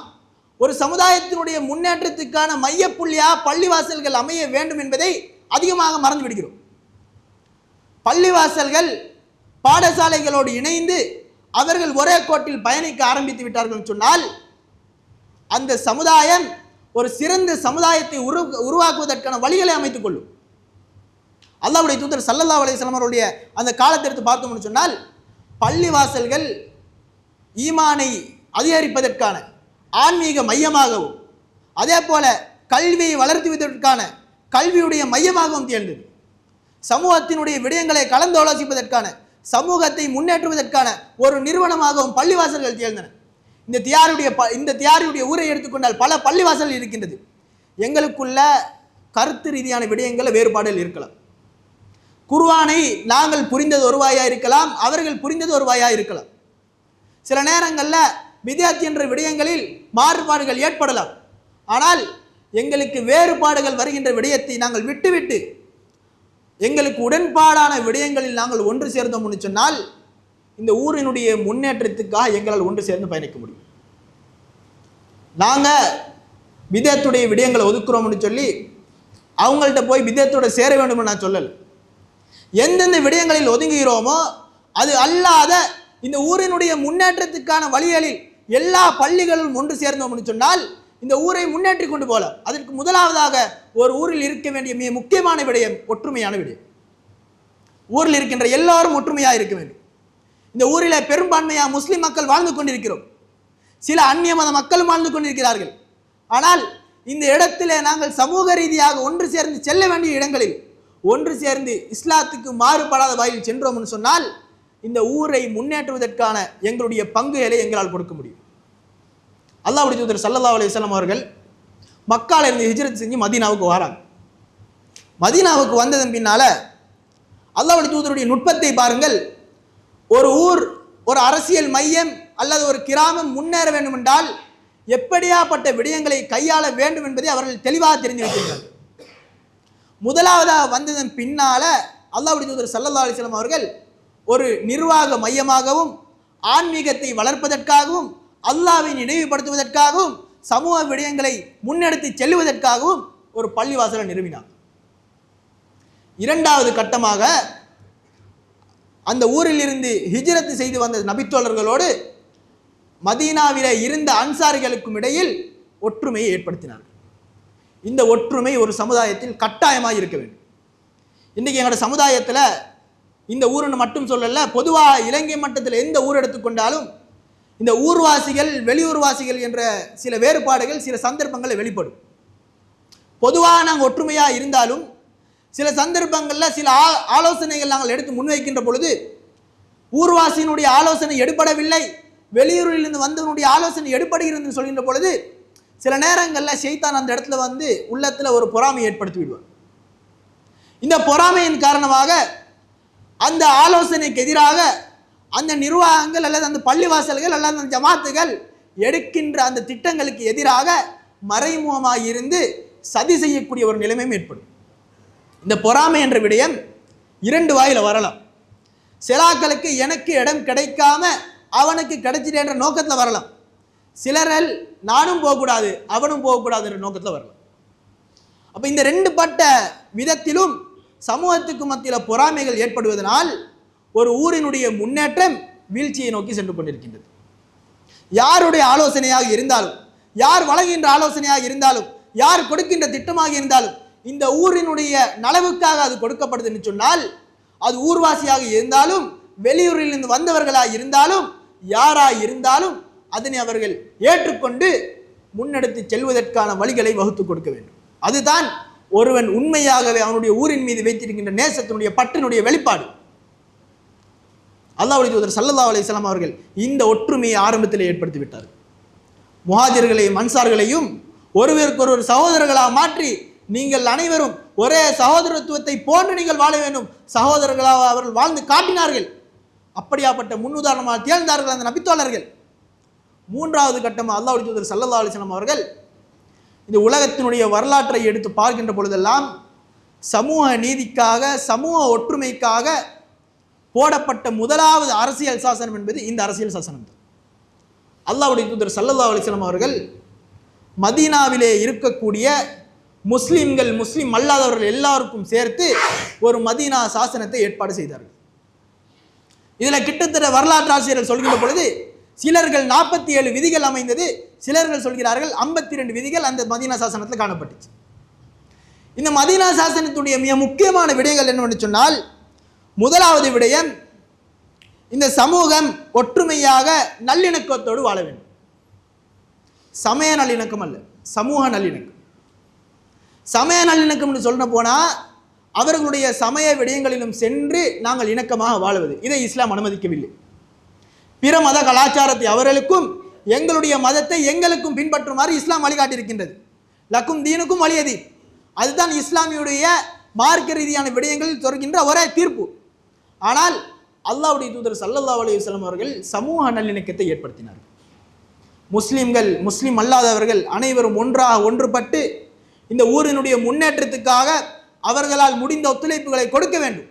ஒரு சமுதாயத்தினுடைய முன்னேற்றத்துக்கான மையப்புள்ளியாக பள்ளிவாசல்கள் அமைய வேண்டும் என்பதை அதிகமாக மறந்து விடுகிறோம். பள்ளிவாசல்கள் பாடசாலைகளோடு இணைந்து அவர்கள் ஒரே கோட்டில் பயணிக்க ஆரம்பித்து விட்டார்கள் சொன்னால் அந்த சமுதாயம் ஒரு சிறந்த சமுதாயத்தை உருவாக்குவதற்கான வழிகளை அமைத்துக் கொள்ளும். அல்லாஹ்வுடைய தூதர் ஸல்லல்லாஹு அலைஹி வஸல்லம் அவருடைய அந்த காலத்தை எடுத்து பார்த்தோம்னு சொன்னால் பள்ளிவாசல்கள் ஈமானை அதிகரிப்பதற்கான ஆன்மீக மையமாகவும் அதே போல கல்வியை வளர்த்துவதற்கான கல்வியுடைய மையமாகவும் திகழ்ந்தது. சமூகத்தினுடைய விடயங்களை கலந்தாலோசிப்பதற்கான சமூகத்தை முன்னேற்றுவதற்கான ஒரு நிறுவனமாகவும் பள்ளிவாசல்கள் திகழ்ந்தன. இந்த தியாரியுடைய ஊரை எடுத்துக்கொண்டால் பல பள்ளிவாசல் இருக்கின்றது. எங்களுக்குள்ள கருத்து ரீதியான விடயங்கள் வேறுபாடுகள் இருக்கலாம். குர்ஆனை நாங்கள் புரிந்தது ஒரு வாயா இருக்கலாம், அவர்கள் புரிந்தது ஒரு வாயா இருக்கலாம். சில நேரங்களில் பித்அத் என்ற விடயங்களில் மாறுபாடுகள் ஏற்படலாம். ஆனால் எங்களுக்கு வேறுபாடுகள் வருகின்ற விடயத்தை நாங்கள் விட்டுவிட்டு எங்களுக்கு உடன்பாடான விடயங்களில் நாங்கள் ஒன்று சேர்ந்தோம்னு சொன்னால் இந்த ஊரினுடைய முன்னேற்றத்துக்காக எங்களால் ஒன்று சேர்ந்து பயணிக்க முடியும். நாங்கள் பித்அத்துடைய விடயங்களை ஒதுக்குறோம்னு சொல்லி அவங்கள்ட்ட போய் பித்அத்தோட சேர வேண்டும்னு நான் சொல்லலை. எந்தெந்த விடயங்களில் ஒதுங்குகிறோமோ அது அல்லாத இந்த ஊரினுடைய முன்னேற்றத்துக்கான வழிகளில் எல்லா பள்ளிகளும் ஒன்று சேர்ந்தோம்னு சொன்னால் இந்த ஊரை முன்னேற்றி கொண்டு போகலாம். அதற்கு முதலாவதாக ஒரு ஊரில் இருக்க வேண்டிய மிக முக்கியமான விடயம் ஒற்றுமையான விடயம். ஊரில் இருக்கின்ற எல்லாரும் ஒற்றுமையாக இருக்க வேண்டும். இந்த ஊரில் பெரும்பான்மையாக முஸ்லிம் மக்கள் வாழ்ந்து கொண்டிருக்கிறோம். சில அந்நிய மத மக்களும் வாழ்ந்து கொண்டிருக்கிறார்கள். ஆனால் இந்த இடத்திலே நாங்கள் சமூக ரீதியாக ஒன்று சேர்ந்து செல்ல வேண்டிய இடங்களில் ஒன்று சேர்ந்து இஸ்லாத்துக்கு மாறுபடாத வகையில் சென்றோம்னு சொன்னால் இந்த ஊரை முன்னேற்றுவதற்கான எங்களுடைய பங்குகளை எங்களால் கொடுக்க முடியும். அல்லாஹ்வுடைய தூதர் ஸல்லல்லாஹு அலைஹி வஸல்லம் அவர்கள் மக்கால இருந்து ஹிஜ்ரத் செஞ்சு மதீனாவுக்கு வராங்க. மதீனாவுக்கு வந்ததன் பின்னால அல்லாஹ்வுடைய தூதருடைய நுட்பத்தை பாருங்கள். ஒரு ஊர், ஒரு அரசியல் மையம் அல்லது ஒரு கிராமம் முன்னேற வேண்டும் என்றால் எப்படியாப்பட்ட விடயங்களை கையாள வேண்டும் என்பதை அவர்கள் தெளிவாக தெரிந்து வைத்திருக்கிறார்கள். முதலாவதாக வந்ததன் பின்னால அல்லாஹ்வுடைய தூதர் ஸல்லல்லாஹு அலைஹி வஸல்லம் அவர்கள் ஒரு நிர்வாக மையமாகவும் ஆன்மீகத்தை வளர்ப்பதற்காகவும் அல்லாஹ்வை நினைவுபடுத்துவதற்காகவும் சமூக விடயங்களை முன்னெடுத்து செல்லுவதற்காகவும் ஒரு பள்ளிவாசலை நிறுவினார். இரண்டாவது கட்டமாக அந்த ஊரில் இருந்து ஹிஜ்ரத் செய்து வந்த நபித்தோழர்களோடு மதீனாவிலே இருந்த அன்சாரிகளுக்கும் இடையில் ஒற்றுமையை ஏற்படுத்தினார். இந்த ஒற்றுமை ஒரு சமுதாயத்தில் கட்டாயமாக இருக்க வேண்டும். இன்றைக்கி எங்களோட சமுதாயத்தில் இந்த ஊருன்னு மட்டும் சொல்லல, பொதுவாக இலங்கை மட்டத்தில் எந்த ஊர் எடுத்துக்கொண்டாலும் இந்த ஊர்வாசிகள் வெளியூர்வாசிகள் என்ற சில வேறுபாடுகள் சில சந்தர்ப்பங்களில் வெளிப்படும். பொதுவாக நாங்கள் ஒற்றுமையாக இருந்தாலும் சில சந்தர்ப்பங்களில் சில ஆலோசனைகள் நாங்கள் எடுத்து முன்வைக்கின்ற பொழுது ஊர்வாசியினுடைய ஆலோசனை எடுபடவில்லை, வெளியூரிலிருந்து வந்தவனுடைய ஆலோசனை எடுபடுகிறது சொல்கின்ற பொழுது சில நேரங்களில் ஷைத்தான் அந்த இடத்துல வந்து உள்ளத்தில் ஒரு பொறாமை ஏற்படுத்தி விடுவார். இந்த பொறாமையின் காரணமாக அந்த ஆலோசனைக்கு எதிராக அந்த நிர்வாகங்கள் அல்லது அந்த பள்ளிவாசல்கள் அல்லது அந்த ஜமாத்துகள் எடுக்கின்ற அந்த திட்டங்களுக்கு எதிராக மறைமுகமாக இருந்து சதி செய்யக்கூடிய ஒரு நிலைமையும் ஏற்படும். இந்த பொறாமை என்ற விடயம் இரண்டு வாயில வரலாம். சிலாக்களுக்கு எனக்கு இடம் கிடைக்காம அவனுக்கு கிடைச்சிட்டு என்ற நோக்கத்தில் வரலாம். சிலர்கள் நானும் போகக்கூடாது அவனும் போகக்கூடாது என்ற நோக்கத்தில் வரலாம். அப்போ இந்த ரெண்டு பட்ட விதத்திலும் சமூகத்துக்கு மத்தியில் பொறாமைகள் ஏற்படுவதனால் ஒரு ஊரினுடைய முன்னேற்றம் வீழ்ச்சியை நோக்கி சென்று கொண்டிருக்கின்றது. யாருடைய ஆலோசனையாக இருந்தாலும், யார் வழங்குகின்ற ஆலோசனையாக இருந்தாலும், யார் கொடுக்கின்ற திட்டமாக இருந்தாலும் இந்த ஊரினுடைய நலவுக்காக அது கொடுக்கப்படுதுன்னு சொன்னால் அது ஊர்வாசியாக இருந்தாலும் வெளியூரிலிருந்து வந்தவர்களாக இருந்தாலும் யாராக இருந்தாலும் அதனை அவர்கள் ஏற்றுக்கொண்டு முன்னெடுத்து செல்வதற்கான வழிகளை வகுத்து கொடுக்க வேண்டும். அதுதான் ஒருவன் உண்மையாகவே அவனுடைய ஊரின் மீது வைத்திருக்கின்ற நேசத்தினுடைய பற்றினுடைய வெளிப்பாடு. அல்லாஹ்வுடைய தூதர் ஸல்லல்லாஹு அலைஹி வஸல்லம் அவர்கள் இந்த ஒற்றுமையை ஆரம்பத்தில் ஏற்படுத்தி விட்டார். முஹாஜிர்களையும் அன்சார்களையும் ஒருவருக்கொரு சகோதரர்களாக மாற்றி நீங்கள் அனைவரும் ஒரே சகோதரத்துவத்தை போன்று நீங்கள் வாழ வேண்டும் சகோதரர்களாக அவர்கள் வாழ்ந்து காட்டினார்கள். அப்படியாப்பட்ட முன்னுதாரணமாக திகழ்ந்தார்கள் அந்த நபித்தோழர்கள். மூன்றாவது கட்டமாக அல்லாஹ்வுடைய தூதர் ஸல்லல்லாஹு அலைஹி வஸல்லம் அவர்கள் இந்த உலகத்தினுடைய வரலாற்றை எடுத்து பார்க்கின்ற பொழுதெல்லாம் சமூக நீதிக்காக சமூக ஒற்றுமைக்காக போடப்பட்ட முதலாவது அரசியல் சாசனம் என்பது இந்த அரசியல் சாசனம் தான். அல்லாஹ்வுடைய தூதர் ஸல்லல்லாஹு அலைஹி வஸல்லம் அவர்கள் மதீனாவிலே இருக்கக்கூடிய முஸ்லிம்கள் முஸ்லிம் அல்லாதவர்கள் எல்லாருக்கும் சேர்த்து ஒரு மதீனா சாசனத்தை ஏற்பாடு செய்தார்கள். இதில் கிட்டத்தட்ட வரலாற்று ஆசிரியர்கள் சொல்கின்ற பொழுது சிலர்கள் 47 விதிகள் அமைந்தது, சிலர்கள் சொல்கிறார்கள் 52 விதிகள் அந்த மதீனா சாசனத்தில் காணப்பட்டுச்சு. இந்த மதீனா சாசனத்துடைய மிக முக்கியமான விடயங்கள் என்னவென்று சொன்னால், முதலாவது விடயம், இந்த சமூகம் ஒற்றுமையாக நல்லிணக்கத்தோடு வாழ வேண்டும். சமய நல்லிணக்கம் அல்ல, சமூக நல்லிணக்கம். சமய நல்லிணக்கம்னு சொல்ல போனால் அவர்களுடைய சமய விடயங்களிலும் சென்று நாங்கள் இணக்கமாக வாழுவது, இதை இஸ்லாம் அனுமதிக்கவில்லை. பிற மத கலாச்சாரத்தை அவர்களுக்கும் எங்களுடைய மதத்தை எங்களுக்கும் பின்பற்றுமாறு இஸ்லாம் வழிகாட்டியிருக்கின்றது. லக்கும் தீனுக்கும் வலியதி, அதுதான் இஸ்லாமியுடைய மார்க்க ரீதியான விடயங்களில் சொல்கின்ற ஒரே தீர்ப்பு. ஆனால் அல்லாஹ்வுடைய தூதர் ஸல்லல்லாஹு அலைஹி வஸல்லம் அவர்கள் சமூக நல்லிணக்கத்தை ஏற்படுத்தினார்கள். முஸ்லிம்கள் முஸ்லிம் அல்லாதவர்கள் அனைவரும் ஒன்றாக ஒன்றுபட்டு இந்த ஊரினுடைய முன்னேற்றத்துக்காக அவர்களால் முடிந்த ஒத்துழைப்புகளை கொடுக்க வேண்டும்.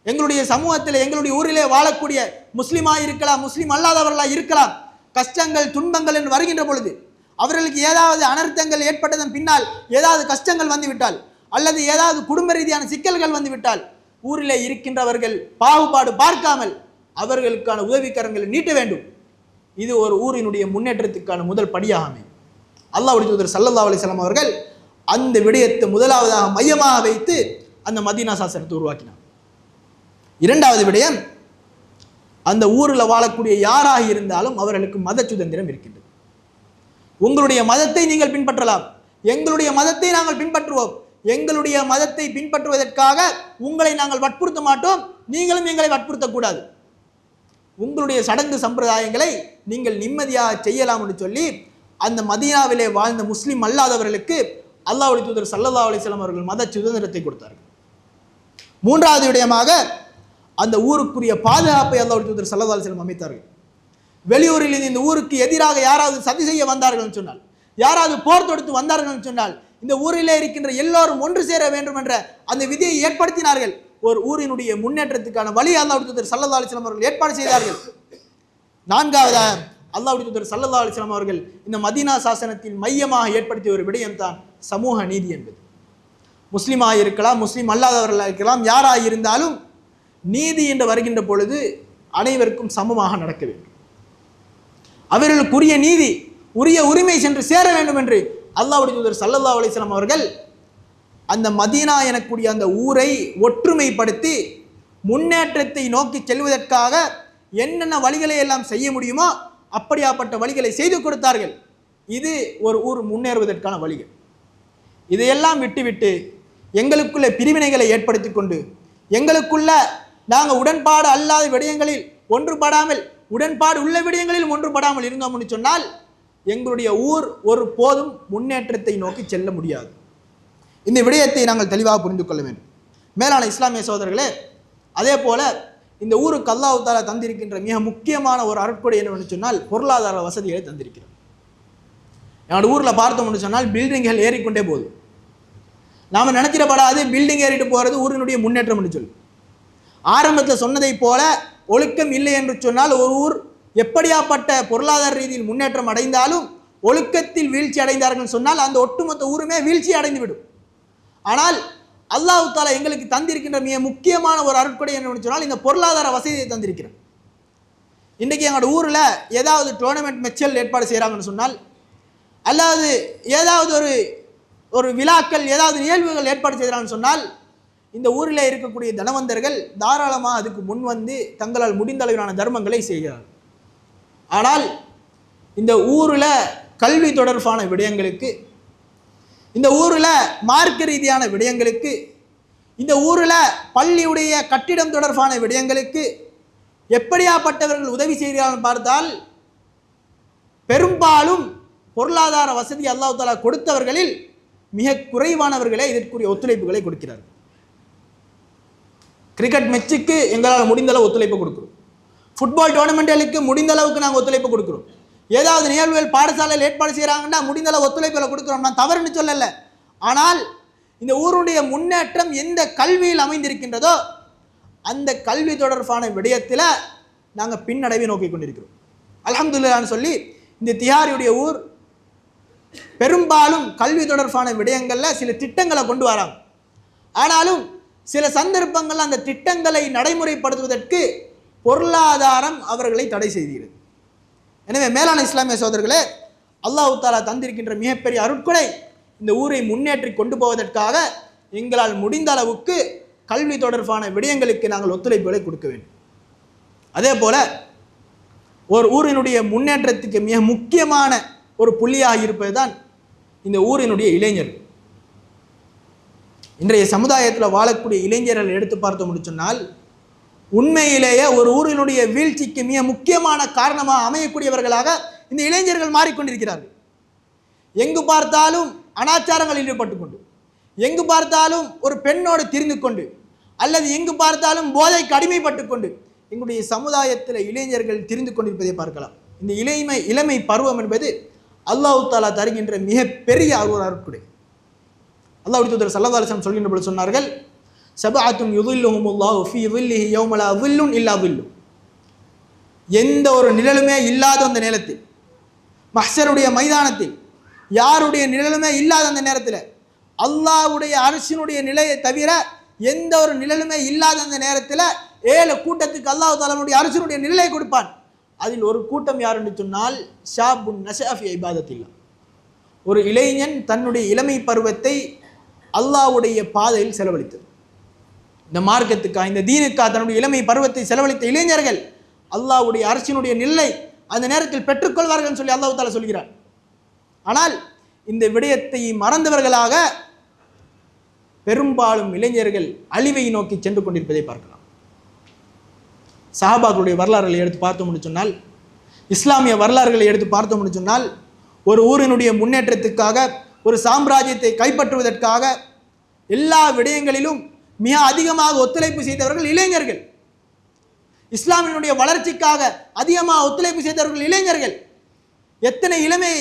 எங்களுடைய சமூகத்தில் எங்களுடைய ஊரிலே வாழக்கூடிய முஸ்லிமாக இருக்கலாம், முஸ்லிம் அல்லாதவர்களாக இருக்கலாம், கஷ்டங்கள் துன்பங்கள் என்று வருகின்ற பொழுது அவர்களுக்கு ஏதாவது அனர்த்தங்கள் ஏற்பட்டதன் பின்னால் ஏதாவது கஷ்டங்கள் வந்துவிட்டால் அல்லது ஏதாவது குடும்ப ரீதியான சிக்கல்கள் வந்துவிட்டால் ஊரிலே இருக்கின்றவர்கள் பாகுபாடு பார்க்காமல் அவர்களுக்கான உதவிக்கரங்களை நீட்ட வேண்டும். இது ஒரு ஊரினுடைய முன்னேற்றத்துக்கான முதல் படியாக அமையும். அல்லாஹ்வுடைய தூதர் ஸல்லல்லாஹு அலைஹி வஸல்லம் அவர்கள் அந்த விடயத்தை முதலாவதாக மையமாக வைத்து அந்த மதீனா சாசனத்தை உருவாக்கினார். இரண்டாவது விடயம், அந்த ஊரில் வாழக்கூடிய யாராக இருந்தாலும் அவர்களுக்கு மத சுதந்திரம் இருக்கின்றது. உங்களுடைய மதத்தை நீங்கள் பின்பற்றலாம், எங்களுடைய மதத்தை நாங்கள் பின்பற்றுவோம். எங்களுடைய மதத்தை பின்பற்றுவதற்காக உங்களை நாங்கள் வற்புறுத்த மாட்டோம், நீங்களும் எங்களை வற்புறுத்தக்கூடாது. உங்களுடைய சடங்கு சம்பிரதாயங்களை நீங்கள் நிம்மதியாக செய்யலாம் என்று சொல்லி அந்த மதீனாவிலே வாழ்ந்த முஸ்லிம் அல்லாதவர்களுக்கு அல்லாஹ்வுடைய தூதர் ஸல்லல்லாஹு அலைஹி வஸல்லம் அவர்கள் மத சுதந்திரத்தை கொடுத்தார்கள். மூன்றாவது விடயமாக அந்த ஊருக்குரிய பாதுகாப்பை அல்லாஹ்வுடைய தூதர் ஸல்லல்லாஹு அலைஹி வஸல்லம் அமைத்தார்கள். வெளியூரில் இந்த ஊருக்கு எதிராக யாராவது சதி செய்ய வந்தார்கள் சொன்னால், யாராவது போர் தொடுத்து வந்தார்கள் சொன்னால், இந்த ஊரிலே இருக்கின்ற எல்லோரும் ஒன்று சேர வேண்டும் என்ற அந்த விதியை ஏற்படுத்தினார்கள். ஒரு ஊரினுடைய முன்னேற்றத்துக்கான வழி அல்லாஹ்வுடைய தூதர் ஸல்லல்லாஹு அலைஹி வஸல்லம் அவர்கள் ஏற்பாடு செய்தார்கள். நான்காவதாக அல்லாஹ்வுடைய தூதர் ஸல்லல்லாஹு அலைஹி வஸல்லம் அவர்கள் இந்த மதீனா சாசனத்தில் மையமாக ஏற்படுத்திய ஒரு விடயம் தான் சமூக நீதி என்பது. முஸ்லீமாக இருக்கலாம், முஸ்லீம் அல்லாதவர்களாக இருக்கலாம், யாராக இருந்தாலும் நீதி என்று வருகின்ற பொழுது அனைவருக்கும் சமமாக நடக்க வேண்டும். அவர்களுக்குரிய நீதி உரிய உரிமை சென்று சேர வேண்டும் என்று அல்லாஹ்வுடைய தூதர் ஸல்லல்லாஹு அலைஹி வஸல்லம் அவர்கள் அந்த மதீனா எனக்கூடிய அந்த ஊரை ஒற்றுமைப்படுத்தி முன்னேற்றத்தை நோக்கி செல்வதற்காக என்னென்ன வழிகளை எல்லாம் செய்ய முடியுமோ அப்படியாப்பட்ட வழிகளை செய்து கொடுத்தார்கள். இது ஒரு ஊர் முன்னேறுவதற்கான வழிகள். இதையெல்லாம் விட்டுவிட்டு எங்களுக்குள்ள பிரிவினைகளை ஏற்படுத்தி கொண்டு எங்களுக்குள்ள நாங்கள் உடன்பாடு அல்லாத விடயங்களில் ஒன்றுபடாமல் உடன்பாடு உள்ள விடயங்களில் ஒன்றுபடாமல் இருந்தோம் என்று சொன்னால் எங்களுடைய ஊர் ஒரு போதும் முன்னேற்றத்தை நோக்கி செல்ல முடியாது. இந்த விடயத்தை நாங்கள் தெளிவாக புரிந்து கொள்ள வேண்டும். மேலான இஸ்லாமிய சகோதரர்களே, அதே போல இந்த ஊருக்கு அல்லாஹ் தஆலா தந்திருக்கின்ற மிக முக்கியமான ஒரு அருட்கொடை என்னவென்று சொன்னால் பொருளாதார வசதிகளை தந்திருக்கிறோம். என்னோட ஊரில் பார்த்தோம்னு சொன்னால் பில்டிங்கள் ஏறிக்கொண்டே போகுது. நாம் நினைச்சிடப்படாது பில்டிங் ஏறிட்டு போகிறது ஊரினுடைய முன்னேற்றம் என்று சொல்லி. ஆரம்பத்தில் சொன்னதை போல ஒழுக்கம் இல்லை என்று சொன்னால் ஒரு ஊர் எப்படியாப்பட்ட பொருளாதார ரீதியில் முன்னேற்றம் அடைந்தாலும் ஒழுக்கத்தில் வீழ்ச்சி அடைந்தார்கள் சொன்னால் அந்த ஒட்டுமொத்த ஊருமே வீழ்ச்சி அடைந்து விடும். ஆனால் அல்லாஹ் தஆலா எங்களுக்கு தந்திருக்கின்ற மிக முக்கியமான ஒரு அருட்கொடை என்னன்னு சொன்னால் இந்த பொருளாதார வசதியை தந்திருக்கிறேன். இன்றைக்கி எங்களோட ஊரில் ஏதாவது டோர்னமெண்ட் மேட்ச்கள் ஏற்பாடு செய்கிறாங்கன்னு சொன்னால் அல்லாது ஏதாவது ஒரு விழாக்கள் ஏதாவது நிகழ்வுகள் ஏற்பாடு செய்கிறாங்கன்னு சொன்னால் இந்த ஊரில் இருக்கக்கூடிய தனவந்தர்கள் தாராளமாக அதுக்கு முன் வந்து தங்களால் முடிந்த அளவிலான தர்மங்களை செய்கிறார்கள். ஆனால் இந்த ஊரில் கல்வி தொடர்பான விடயங்களுக்கு, இந்த ஊரில் மார்க்க ரீதியான விடயங்களுக்கு, இந்த ஊரில் பள்ளியுடைய கட்டிடம் தொடர்பான விடயங்களுக்கு எப்படியாப்பட்டவர்கள் உதவி செய்கிறார்கள் பார்த்தால் பெரும்பாலும் பொருளாதார வசதி அல்லாஹ் தஆலா கொடுத்தவர்களில் மிக குறைவானவர்களே இதற்குரிய ஒத்துழைப்புகளை கொடுக்கிறார்கள். கிரிக்கெட் மேட்சுக்கு எங்களால் முடிந்த அளவு ஒத்துழைப்பு கொடுக்குறோம். ஃபுட்பால் டோர்னமெண்ட்டுகளுக்கு முடிந்த அளவுக்கு நாங்கள் ஒத்துழைப்பு கொடுக்குறோம். ஏதாவது நிகழ்வுகள் பாடசாலையில் ஏற்பாடு செய்கிறாங்கன்னா முடிந்த அளவு ஒத்துழைப்புகளை கொடுக்குறோம். நான் தவறுன்னு சொல்லலை. ஆனால் இந்த ஊருடைய முன்னேற்றம் எந்த கல்வியில் அமைந்திருக்கின்றதோ அந்த கல்வி தொடர்பான விடயத்தில் நாங்கள் பின்னடைவை நோக்கி கொண்டிருக்கிறோம். அல்ஹம்துலில்லாஹ்னு சொல்லி இந்த திஹாரியுடைய ஊர் பெரும்பாலும் கல்வி தொடர்பான விடயங்களில் சில திட்டங்களை கொண்டு வராங்க. ஆனாலும் சில சந்தர்ப்பங்கள் அந்த திட்டங்களை நடைமுறைப்படுத்துவதற்கு பொருளாதாரம் அவர்களை தடை செய்கிறது. எனவே மேலான இஸ்லாமிய சகோதரர்களே, அல்லாஹ் தஆலா தந்திருக்கின்ற மிகப்பெரிய அருட்கொடை இந்த ஊரை முன்னேற்றி கொண்டு போவதற்காக எங்களால் முடிந்த அளவுக்கு கல்வி தொடர்பான விடயங்களுக்கு நாங்கள் ஒத்துழைப்புகளை கொடுக்க வேண்டும். அதே போல ஒரு ஊரினுடைய முன்னேற்றத்துக்கு மிக முக்கியமான ஒரு புள்ளியாக இருப்பது தான் இந்த ஊரினுடைய இளைஞர்கள். இன்றைய சமுதாயத்தில் வாழக்கூடிய இளைஞர்கள் எடுத்து பார்த்தோம் சொன்னால், உண்மையிலேயே ஒரு ஊரினுடைய வீழ்ச்சிக்கு மிக முக்கியமான காரணமாக அமையக்கூடியவர்களாக இந்த இளைஞர்கள் மாறிக்கொண்டிருக்கிறார்கள். எங்கு பார்த்தாலும் அனாச்சாரங்களில் ஈடுபட்டு கொண்டு, எங்கு பார்த்தாலும் ஒரு பெண்ணோடு திரிந்து கொண்டு, அல்லது எங்கு பார்த்தாலும் போதைக்கு அடிமைப்பட்டு கொண்டு எங்களுடைய சமுதாயத்தில் இளைஞர்கள் திரிந்து கொண்டிருப்பதை பார்க்கலாம். இந்த இளமை பருவம் என்பது அல்லாஹ் தஆலா தருகின்ற மிக பெரிய அருட்கொடை. அல்லாஹ்வுடைய தூதர் ஸல்லல்லாஹு அலைஹி வஸல்லம் சொல்கின்ற பொழுது சொன்னார்கள், சபஅத்துன் யுதில்லுஹுமுல்லாஹு ஃபீ ظில்லிஹி யௌம லா ظில்லுன் இல்லா ظில்லு. எந்த ஒரு நிழலுமே இல்லாத அந்த நேரத்தில், மஹ்ஷருடைய மைதானத்தில் யாருடைய நிழலுமே இல்லாத அந்த நேரத்தில், அல்லாஹ்வுடைய அர்ஷினுடைய நிலையை தவிர எந்த ஒரு நிழலுமே இல்லாத அந்த நேரத்தில் 7 கூட்டத்துக்கு அல்லாஹ் தஆலாவுடைய அர்ஷினுடைய நிழலை கொடுப்பான். அதில் ஒரு கூட்டம் யார் என்று சொன்னால், ஷாபுன் நஷஅ ஃபீ இபாதத்தில்லாஹ். ஒரு இளைஞன் தன்னுடைய இளமை பருவத்தை அல்லாஹ்வுடைய பாதையில் செலவழித்தது. இந்த மார்க்கத்துக்காக, இந்த தீனுக்காக தன்னுடைய இளமை பருவத்தை செலவழித்த இளைஞர்கள் அல்லாஹ்வுடைய அர்ஷினுடைய நிலை அந்த நேரத்தில் பெற்றுக்கொள்வார்கள் சொல்லி அல்லாஹ் தஆலா சொல்கிறார். ஆனால் இந்த விடயத்தை மறந்தவர்களாக பெரும்பாலும் இளைஞர்கள் அழிவை நோக்கி சென்று கொண்டிருப்பதை பார்க்கலாம். சஹாபாக்களுடைய வரலாறுகளை எடுத்து பார்த்தோம்னு சொன்னால், இஸ்லாமிய வரலாறுகளை எடுத்து பார்த்தோம்னு சொன்னால், ஒரு ஊரினுடைய முன்னேற்றத்துக்காக, ஒரு சாம்ராஜ்யத்தை கைப்பற்றுவதற்காக எல்லா விடயங்களிலும் மிக அதிகமாக ஒத்துழைப்பு செய்தவர்கள் இளைஞர்கள். இஸ்லாமினுடைய வளர்ச்சிக்காக அதிகமாக ஒத்துழைப்பு செய்தவர்கள் இளைஞர்கள். எத்தனை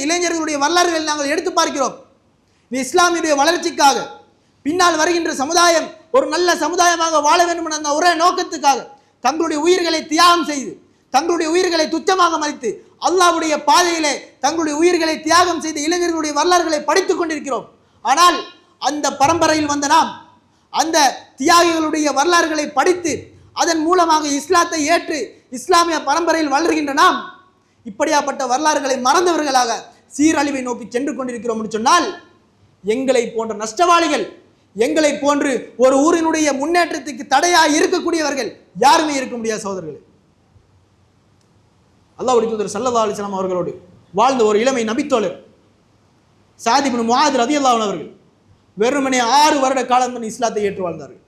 இளைஞர்களுடைய வரலாறுகள் நாங்கள் எடுத்து பார்க்கிறோம். இந்த இஸ்லாமியுடைய வளர்ச்சிக்காக, பின்னால் வருகின்ற சமுதாயம் ஒரு நல்ல சமுதாயமாக வாழ வேண்டும் என்ற ஒரே நோக்கத்துக்காக தங்களுடைய உயிர்களை தியாகம் செய்து, தங்களுடைய உயிர்களை துச்சமாக மதித்து அல்லாஹ்வுடைய பாதையிலே தங்களுடைய உயிர்களை தியாகம் செய்த இளைஞர்களுடைய வரலாறுகளை படித்துக் கொண்டிருக்கிறோம். ஆனால் அந்த பரம்பரையில் வந்த நாம் அந்த தியாகிகளுடைய வரலாறுகளை படித்து அதன் மூலமாக இஸ்லாத்தை ஏற்று இஸ்லாமிய பரம்பரையில் வளர்கின்ற நாம் இப்படியாப்பட்ட வரலாறுகளை மறந்தவர்களாக சீரழிவை நோக்கி சென்று கொண்டிருக்கிறோம் என்று சொன்னால், எங்களை போன்ற நஷ்டவாளிகள், எங்களை போன்று ஒரு ஊரினுடைய முன்னேற்றத்துக்கு தடையாக இருக்கக்கூடியவர்கள் யாருமே இருக்க முடியாது சகோதரர்களே. அல்லாஹ்வுடைய தூதர் ஸல்லல்லாஹு அலைஹி வஸல்லம் அவர்களோடு வாழ்ந்த ஒரு இளமை நபித்தோழர் சஅத் இப்னு முஆத் ரலியல்லாஹு அன்ஹு அவர்கள் வெறுமனே 6 வருட காலம் தான் இஸ்லாத்தை ஏற்று வாழ்ந்தார்கள்.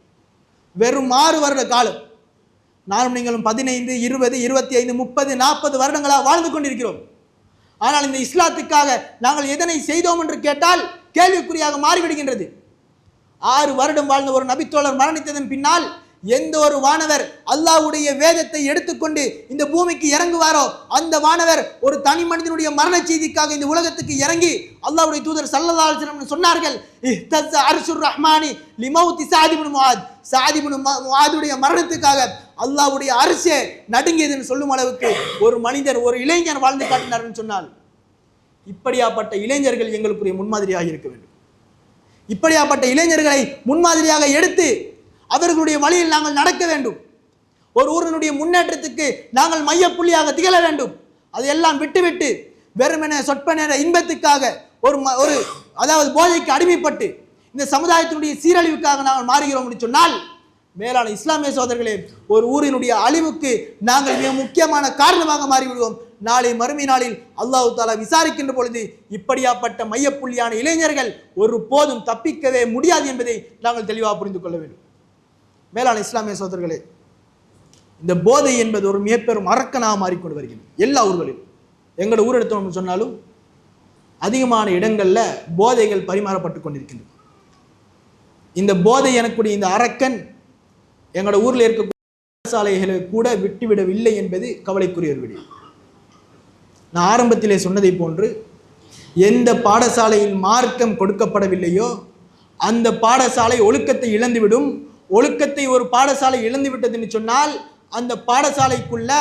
வெறும் 6 வருட காலம். நானும் நீங்களும் 15, 20, 25, 30, 40 வருடங்களாக வாழ்ந்து கொண்டிருக்கிறோம். ஆனால் இந்த இஸ்லாத்துக்காக நாங்கள் எதனை செய்தோம் என்று கேட்டால் கேள்விக்குறியாக மாறிவிடுகின்றது. 6 வருடம் வாழ்ந்த ஒரு நபித்தோழர் மரணித்ததன் பின்னால் எந்த ஒரு வானவர் அல்லாஹ்வுடைய வேதத்தை எடுத்துக்கொண்டு இந்த பூமிக்கு இறங்குவாரோ அந்த வானவர் ஒரு தனி மனிதனுடைய மரண செய்திக்காக இந்த உலகத்துக்கு இறங்கி அல்லாஹ்வுடைய தூதர் ஸல்லல்லாஹு அலைஹி வஸல்லம் சொன்னார்கள், இஹ்தஸ அர்ஷுர் ரஹ்மானி லிமௌத்தி சஅத் இப்னு முஆத். சஅத் இப்னு முஆதுடைய மரணத்துக்காக அல்லாஹ்வுடைய அர்ஷே நடுங்கியதுன்னு சொல்லும் அளவுக்கு ஒரு மனிதர், ஒரு இளைஞர் வாழ்ந்து காட்டினார்னு சொன்னால், இப்படியாப்பட்ட இளைஞர்கள் எங்களுக்குரிய முன்மாதிரியாக இருக்க வேண்டும். இப்படியாப்பட்ட இளைஞர்களை முன்மாதிரியாக எடுத்து அவர்களுடைய வழியில் நாங்கள் நடக்க வேண்டும். ஒரு ஊரினுடைய முன்னேற்றத்துக்கு நாங்கள் மையப்புள்ளியாக திகழ வேண்டும். அதையெல்லாம் விட்டுவிட்டு வெறுமனே சொற்ப நேர இன்பத்துக்காக ஒரு அதாவது போதைக்கு அடிமைப்பட்டு இந்த சமுதாயத்தினுடைய சீரழிவுக்காக நாங்கள் மாறுகிறோம் என்று சொன்னால், மேலான இஸ்லாமிய சகோதரர்களே, ஒரு ஊரினுடைய அழிவுக்கு நாங்கள் மிக முக்கியமான காரணமாக மாறிவிடுவோம். நாளை மறுமை நாளில் அல்லாஹ் தஆலா விசாரிக்கின்ற பொழுது இப்படியாப்பட்ட மையப்புள்ளியான இளைஞர்கள் ஒரு போதும் தப்பிக்கவே முடியாது என்பதை நாங்கள் தெளிவாக புரிந்து கொள்ள வேண்டும். மேலான இஸ்லாமிய சகோதரர்களே, இந்த போதை என்பது ஒரு மிகப்பெரும் அரக்கனாக மாறிக்கொண்டு வருகிறது எல்லா ஊர்களிலும். எங்களோட ஊர் எடுத்தோம்னு சொன்னாலும் அதிகமான இடங்களில் போதைகள் பரிமாறப்பட்டு கொண்டிருக்கின்றது. இந்த போதை எனக்கூடிய இந்த அரக்கன் எங்களோட ஊரில் இருக்கக்கூடிய பாடசாலைகளை கூட விட்டுவிடவில்லை என்பது கவலைக்குரிய ஒரு விடயம். நான் ஆரம்பத்திலே சொன்னதை போன்று எந்த பாடசாலையில் மார்க்கம் கொடுக்கப்படவில்லையோ அந்த பாடசாலை ஒழுக்கத்தை இழந்துவிடும். ஒழுக்கத்தை ஒரு பாடசாலை இழந்து விட்டதுன்னு சொன்னால் அந்த பாடசாலைக்குள்ள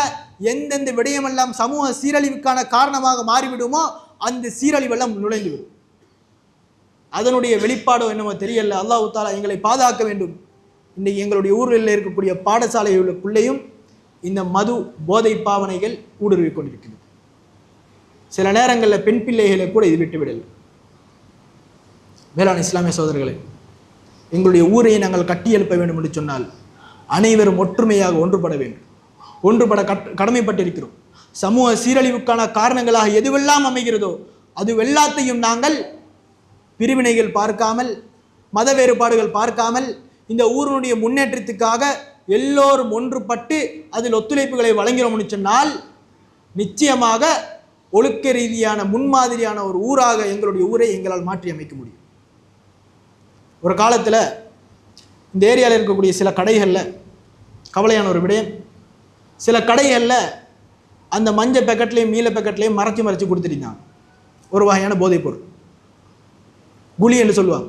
எந்தெந்த விடயமெல்லாம் சமூக சீரழிவுக்கான காரணமாக மாறிவிடுமோ அந்த சீரழிவெல்லாம் நுழைந்து விடும். அதனுடைய வெளிப்பாடோ என்னமோ தெரியல. அல்லாஹ் தஆலா எங்களை பாதுகாக்க வேண்டும். இன்றைக்கு எங்களுடைய ஊரில் இருக்கக்கூடிய பாடசாலைகளுக்குள்ளேயும் இந்த மது போதை பாவனைகள் ஊடுருவி கொண்டிருக்கிறது. சில நேரங்களில் பெண் பிள்ளைகளை கூட இது விட்டுவிடல். வேளாண் இஸ்லாமிய சகோதரர்களே, எங்களுடைய ஊரை நாங்கள் கட்டி எழுப்ப வேண்டும் என்று சொன்னால் அனைவரும் ஒற்றுமையாக ஒன்றுபட வேண்டும். ஒன்றுபட கடமைப்பட்டிருக்கிறோம். சமூக சீரழிவுக்கான காரணங்களாக எதுவெல்லாம் அமைகிறதோ அது எல்லாத்தையும் நாங்கள் பிரிவினைகள் பார்க்காமல், மத வேறுபாடுகள் பார்க்காமல், இந்த ஊரினுடைய முன்னேற்றத்துக்காக எல்லோரும் ஒன்றுபட்டு அதில் ஒத்துழைப்புகளை வழங்கிறோம்னு சொன்னால் நிச்சயமாக ஒழுக்க ரீதியான முன்மாதிரியான ஒரு ஊராக எங்களுடைய ஊரை எங்களால் மாற்றி அமைக்க முடியும். ஒரு காலத்தில் இந்த ஏரியாவில் இருக்கக்கூடிய சில கடைகளில் கவலையான ஒரு விடயம், சில கடைகளில் அந்த மஞ்சள் பேக்கெட்லேயும் நீல பேக்கெட்லேயும் மறைச்சி கொடுத்துட்டீங்க ஒரு வகையான போதைப் பொருள், குழி என்று சொல்லுவாங்க.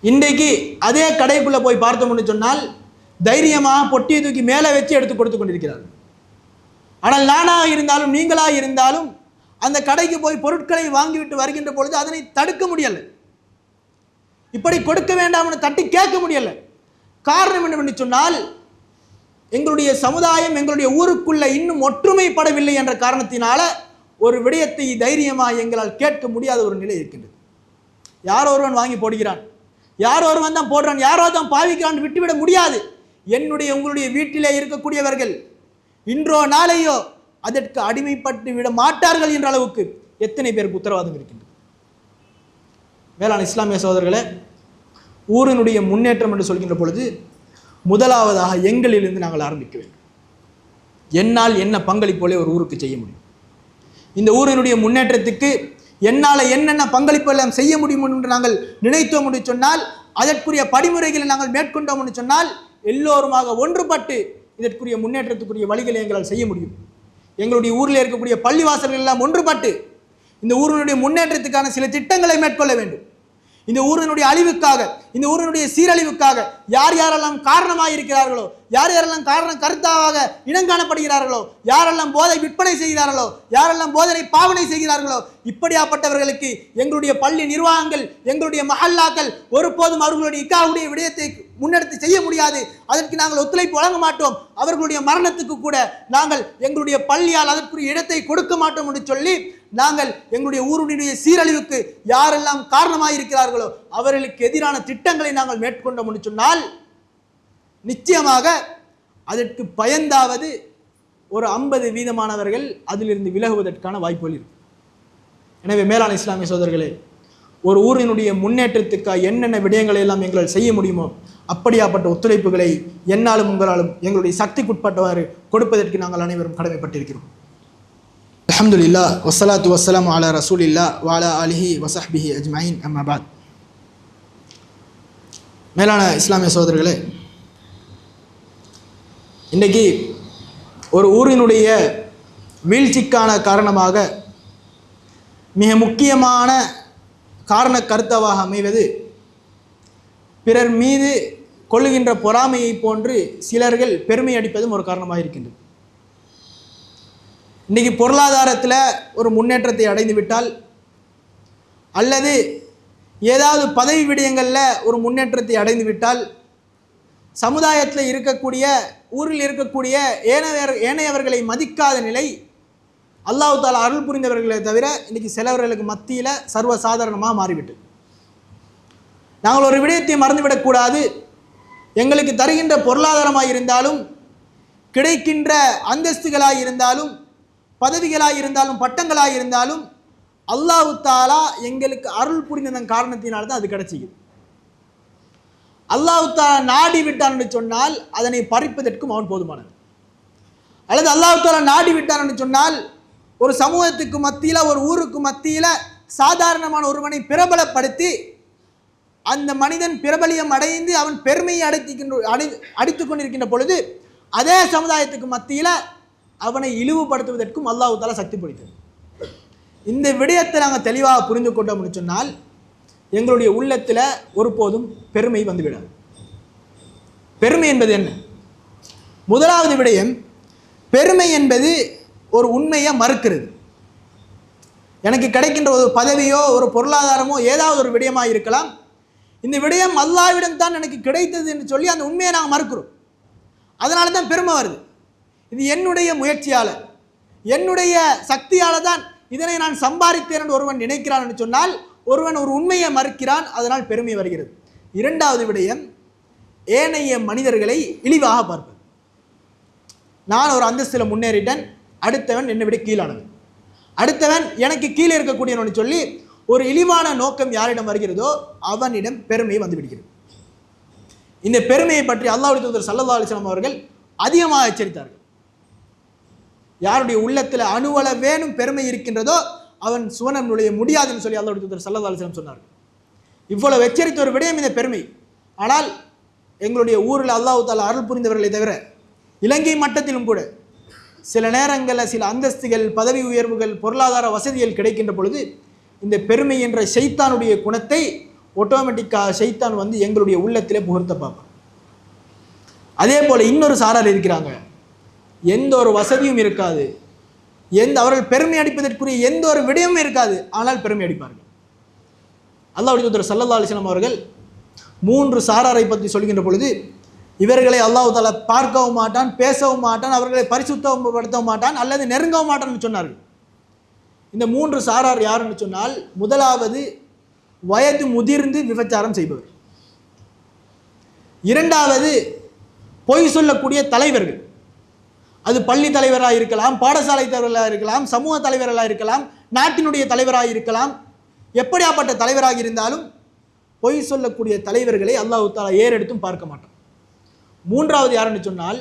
இன்றைக்கு அதே கடைக்குள்ளே போய் பார்த்தோம்னு சொன்னால் தைரியமாக பொட்டியை தூக்கி மேலே வச்சு எடுத்து கொடுத்து கொண்டிருக்கிறார்கள். ஆனால் நானாக இருந்தாலும் நீங்களாக இருந்தாலும் அந்த கடைக்கு போய் பொருட்களை வாங்கிவிட்டு வருகின்ற பொழுது அதனை தடுக்க முடியலை. இப்படி கொடுக்க வேண்டாம்னு தட்டி கேட்க முடியலை. காரணம் என்னவென்று சொன்னால் எங்களுடைய சமுதாயம் எங்களுடைய ஊருக்குள்ள இன்னும் ஒற்றுமைப்படவில்லை என்ற காரணத்தினால ஒரு விடயத்தை தைரியமாக எங்களால் கேட்க முடியாத ஒரு நிலை இருக்கின்றது. யாரோ ஒருவன் வாங்கி போடுகிறான், யாரோ ஒருவன் தான் போடுறான், யாரோ தான் பாவிக்கிறான் விட்டுவிட முடியாது. என்னுடைய உங்களுடைய வீட்டிலே இருக்கக்கூடியவர்கள் இன்றோ நாளையோ அதற்கு அடிமைப்பட்டு விட மாட்டார்கள் என்ற அளவுக்கு எத்தனை பேருக்கு உத்தரவாதம் இருக்கின்றது. வேளாண் இஸ்லாமிய சகோதரர்களே, ஊரினுடைய முன்னேற்றம் என்று சொல்கின்ற பொழுது முதலாவதாக எங்களிலிருந்து நாங்கள் ஆரம்பிக்க வேண்டும். என்னால் என்ன பங்களிப்போலே ஒரு ஊருக்கு செய்ய முடியும், இந்த ஊரினுடைய முன்னேற்றத்துக்கு என்னால் என்னென்ன பங்களிப்பு எல்லாம் செய்ய முடியும் என்று நாங்கள் நினைத்தோம் என்று சொன்னால், அதற்குரிய படிமுறைகளை நாங்கள் மேற்கொண்டோம் என்று சொன்னால் எல்லோருமாக ஒன்றுபட்டு இதற்குரிய முன்னேற்றத்துக்குரிய வழிகளை எங்களால் செய்ய முடியும். எங்களுடைய ஊரில் இருக்கக்கூடிய பள்ளிவாசல்கள் எல்லாம் ஒன்றுபட்டு இந்த ஊரினுடைய முன்னேற்றத்துக்கான சில திட்டங்களை மேற்கொள்ள வேண்டும். இந்த ஊரினுடைய அழிவுக்காக, இந்த ஊரினுடைய சீரழிவுக்காக யார் யாரெல்லாம் காரணமாக இருக்கிறார்களோ, யார் யாரெல்லாம் காரணம் கருத்தாக இனங்காணப்படுகிறார்களோ, யாரெல்லாம் போதை விற்பனை செய்கிறார்களோ, யாரெல்லாம் போதனை பாவனை செய்கிறார்களோ, இப்படியாப்பட்டவர்களுக்கு எங்களுடைய பள்ளி நிர்வாகங்கள், எங்களுடைய மஹல்லாக்கள் ஒருபோதும் அவர்களுடைய இக்காவுடைய விடயத்தை முன்னெடுத்து செய்ய முடியாது. அதற்கு நாங்கள் ஒத்துழைப்பு வழங்க மாட்டோம். அவர்களுடைய மரணத்துக்கு கூட நாங்கள் எங்களுடைய பள்ளியால் அதற்குரிய இடத்தை கொடுக்க மாட்டோம் என்று சொல்லி நாங்கள் எங்களுடைய ஊருடைய சீரழிவுக்கு யாரெல்லாம் காரணமாக இருக்கிறார்களோ அவர்களுக்கு எதிரான திட்டங்களை நாங்கள் மேற்கொண்டோம் என்று சொன்னால் நிச்சயமாக அதற்கு பயந்தாவது ஒரு 50% அதிலிருந்து விலகுவதற்கான வாய்ப்புகள் இருக்கு. எனவே மேலான இஸ்லாமிய சகோதரர்களே, ஒரு ஊரினுடைய முன்னேற்றத்துக்காக என்னென்ன விடயங்களை எல்லாம் எங்களால் செய்ய முடியுமோ அப்படியாப்பட்ட ஒத்துழைப்புகளை என்னாலும் உங்களாலும் எங்களுடைய சக்திக்குட்பட்டவாறு கொடுப்பதற்கு நாங்கள் அனைவரும் கடமைப்பட்டிருக்கிறோம். அல்ஹம்துலில்லாஹ் வஸ்ஸலாத்து வஸ்ஸலாமு அலா ரசூலில்லாஹ் வ அலா ஆலிஹி வஸஹ்பிஹி அஜ்மஈன். அம்மா பாத். மேலான இஸ்லாமிய சகோதரர்களே, இன்றைக்கு ஒரு ஊரினுடைய வீழ்ச்சிக்கான காரணமாக மிக முக்கியமான காரண கருத்தாவாக அமைவது பிறர் மீது கொள்ளுகின்ற பொறாமையை போன்று சிலர்கள் பெருமை அடிப்பதும் ஒரு காரணமாக இருக்கின்றது. இன்றைக்கி பொருளாதாரத்தில் ஒரு முன்னேற்றத்தை அடைந்து விட்டால் அல்லது ஏதாவது பதவி விடயங்களில் ஒரு முன்னேற்றத்தை அடைந்து விட்டால் சமுதாயத்தில் இருக்கக்கூடிய ஊரில் இருக்கக்கூடிய ஏனையவர்களை மதிக்காத நிலை அல்லாஹ் தஆலா அருள் புரிந்தவர்களை தவிர இன்றைக்கி சிலவர்களுக்கு மத்தியில் சர்வசாதாரணமாக மாறிவிட்டு, நாங்கள் ஒரு விடயத்தை மறந்துவிடக்கூடாது. எங்களுக்கு தருகின்ற பொருளாதாரமாக இருந்தாலும், கிடைக்கின்ற அந்தஸ்துகளாக இருந்தாலும், பதவிகளாக இருந்தாலும், பட்டங்களாக இருந்தாலும் அல்லாஹ் தஆலா எங்களுக்கு அருள் புரிந்ததன் காரணத்தினால்தான் அது கிடைச்சிக்குது. அல்லாஹ் தஆலா நாடி விட்டான் என்று சொன்னால் அதனை பறிப்பதற்கும் அவன் போதுமானது. அல்லது அல்லாஹ் தஆலா நாடி விட்டான் என்று சொன்னால் ஒரு சமூகத்துக்கு மத்தியில், ஒரு ஊருக்கு மத்தியில் சாதாரணமான ஒருவனை பிரபலப்படுத்தி அந்த மனிதன் பிரபலியம் அடைந்து அவன் பெருமையை அடித்து கொண்டிருக்கின்ற பொழுது அதே சமுதாயத்துக்கு மத்தியில் அவனை இழிவுபடுத்துவதற்கும் அல்லாஹ் தஆலா சக்தி படைத்தது. இந்த விடயத்தை நாங்கள் தெளிவாக புரிந்து கொண்டோம்னு சொன்னால் எங்களுடைய உள்ளத்தில் ஒருபோதும் பெருமை வந்துவிடாது. பெருமை என்பது என்ன? முதலாவது விடயம், பெருமை என்பது ஒரு உண்மையை மறுக்கிறது. எனக்கு கிடைக்கின்ற ஒரு பதவியோ ஒரு பொருளாதாரமோ ஏதாவது ஒரு விடயமாக இருக்கலாம். இந்த விடயம் அல்லாஹ்விடம் தான் எனக்கு கிடைத்தது என்று சொல்லி அந்த உண்மையை நாங்கள் மறுக்கிறோம். அதனால தான் பெருமை வருது. இது என்னுடைய முயற்சியால், என்னுடைய சக்தியால் தான் இதனை நான் சம்பாதித்தேன் என்று ஒருவன் நினைக்கிறான் என்று சொன்னால் ஒருவன் ஒரு உண்மையை மறுக்கிறான், அதனால் பெருமை வருகிறது. இரண்டாவது விடயம், ஏனைய மனிதர்களை இழிவாக பார்ப்பது. நான் ஒரு அந்தஸ்தில் முன்னேறிட்டேன், அடுத்தவன் என்னை விட கீழானவன், அடுத்தவன் எனக்கு கீழே இருக்கக்கூடியவன் சொல்லி ஒரு இழிவான நோக்கம் யாரிடம் வருகிறதோ அவனிடம் பெருமை வந்து விடுகிறது. இந்த பெருமையை பற்றி அல்லாஹ்வுடைய தூதர் ஸல்லல்லாஹு அலைஹி வஸல்லம் அவர்கள் அதிகமாக எச்சரித்தார்கள். யாருடைய உள்ளத்தில் அணுவள வேணும் பெருமை இருக்கின்றதோ அவன் சுவனம் நுழைய முடியாதுன்னு சொல்லி அல்லாஹ்வுடைய தூதர் ஸல்லல்லாஹு அலைஹி வஸல்லம் சொன்னார்கள். இவ்வளவு எச்சரித்த ஒரு விடயம் இந்த பெருமை. ஆனால் எங்களுடைய ஊரில் அல்லாஹ் தஆலா அருள் புரிந்தவர்களை தவிர இலங்கை மட்டத்திலும் கூட சில நேரங்களில் சில அந்தஸ்துகள், பதவி உயர்வுகள், பொருளாதார வசதிகள் கிடைக்கின்ற பொழுது இந்த பெருமை என்ற ஷைத்தானுடைய குணத்தை ஆட்டோமேட்டிக்காக ஷைத்தான் வந்து எங்களுடைய உள்ளத்திலே புகுத்த பார்ப்பான். அதே போல் இன்னொரு சாரார் இருக்கிறாங்க, எந்த ஒரு வசதியும் இருக்காது, அவர்கள் பெருமை அடிப்பதற்குரிய எந்த ஒரு விடயமும் இருக்காது, ஆனால் பெருமை அடிப்பார்கள். அல்லாஹ்வுடைய தூதர் ஸல்லல்லாஹு அலைஹி வஸல்லம் அவர்கள் 3 சாராரை பற்றி சொல்கின்ற பொழுது, இவர்களை அல்லாஹ் தஆலா பார்க்கவும் மாட்டான், பேசவும் மாட்டான், அவர்களை பரிசுத்தப்படுத்தவும் மாட்டான், அல்லது நெருங்கவும் மாட்டான் சொன்னார்கள். இந்த 3 சாரார் யாருன்னு சொன்னால், முதலாவது வயது முதிர்ந்து விபச்சாரம் செய்பவர், இரண்டாவது பொய் சொல்லக்கூடிய தலைவர்கள், அது பள்ளி தலைவராக இருக்கலாம், பாடசாலை தலைவராக இருக்கலாம், சமூக தலைவர்களாக இருக்கலாம், நாட்டினுடைய தலைவராக இருக்கலாம், எப்படியாப்பட்ட தலைவராக இருந்தாலும் பொய் சொல்லக்கூடிய தலைவர்களை அல்லாஹ் தஆலா ஏறெடுத்தும் பார்க்க மாட்டான். மூன்றாவது யாருன்னு சொன்னால்,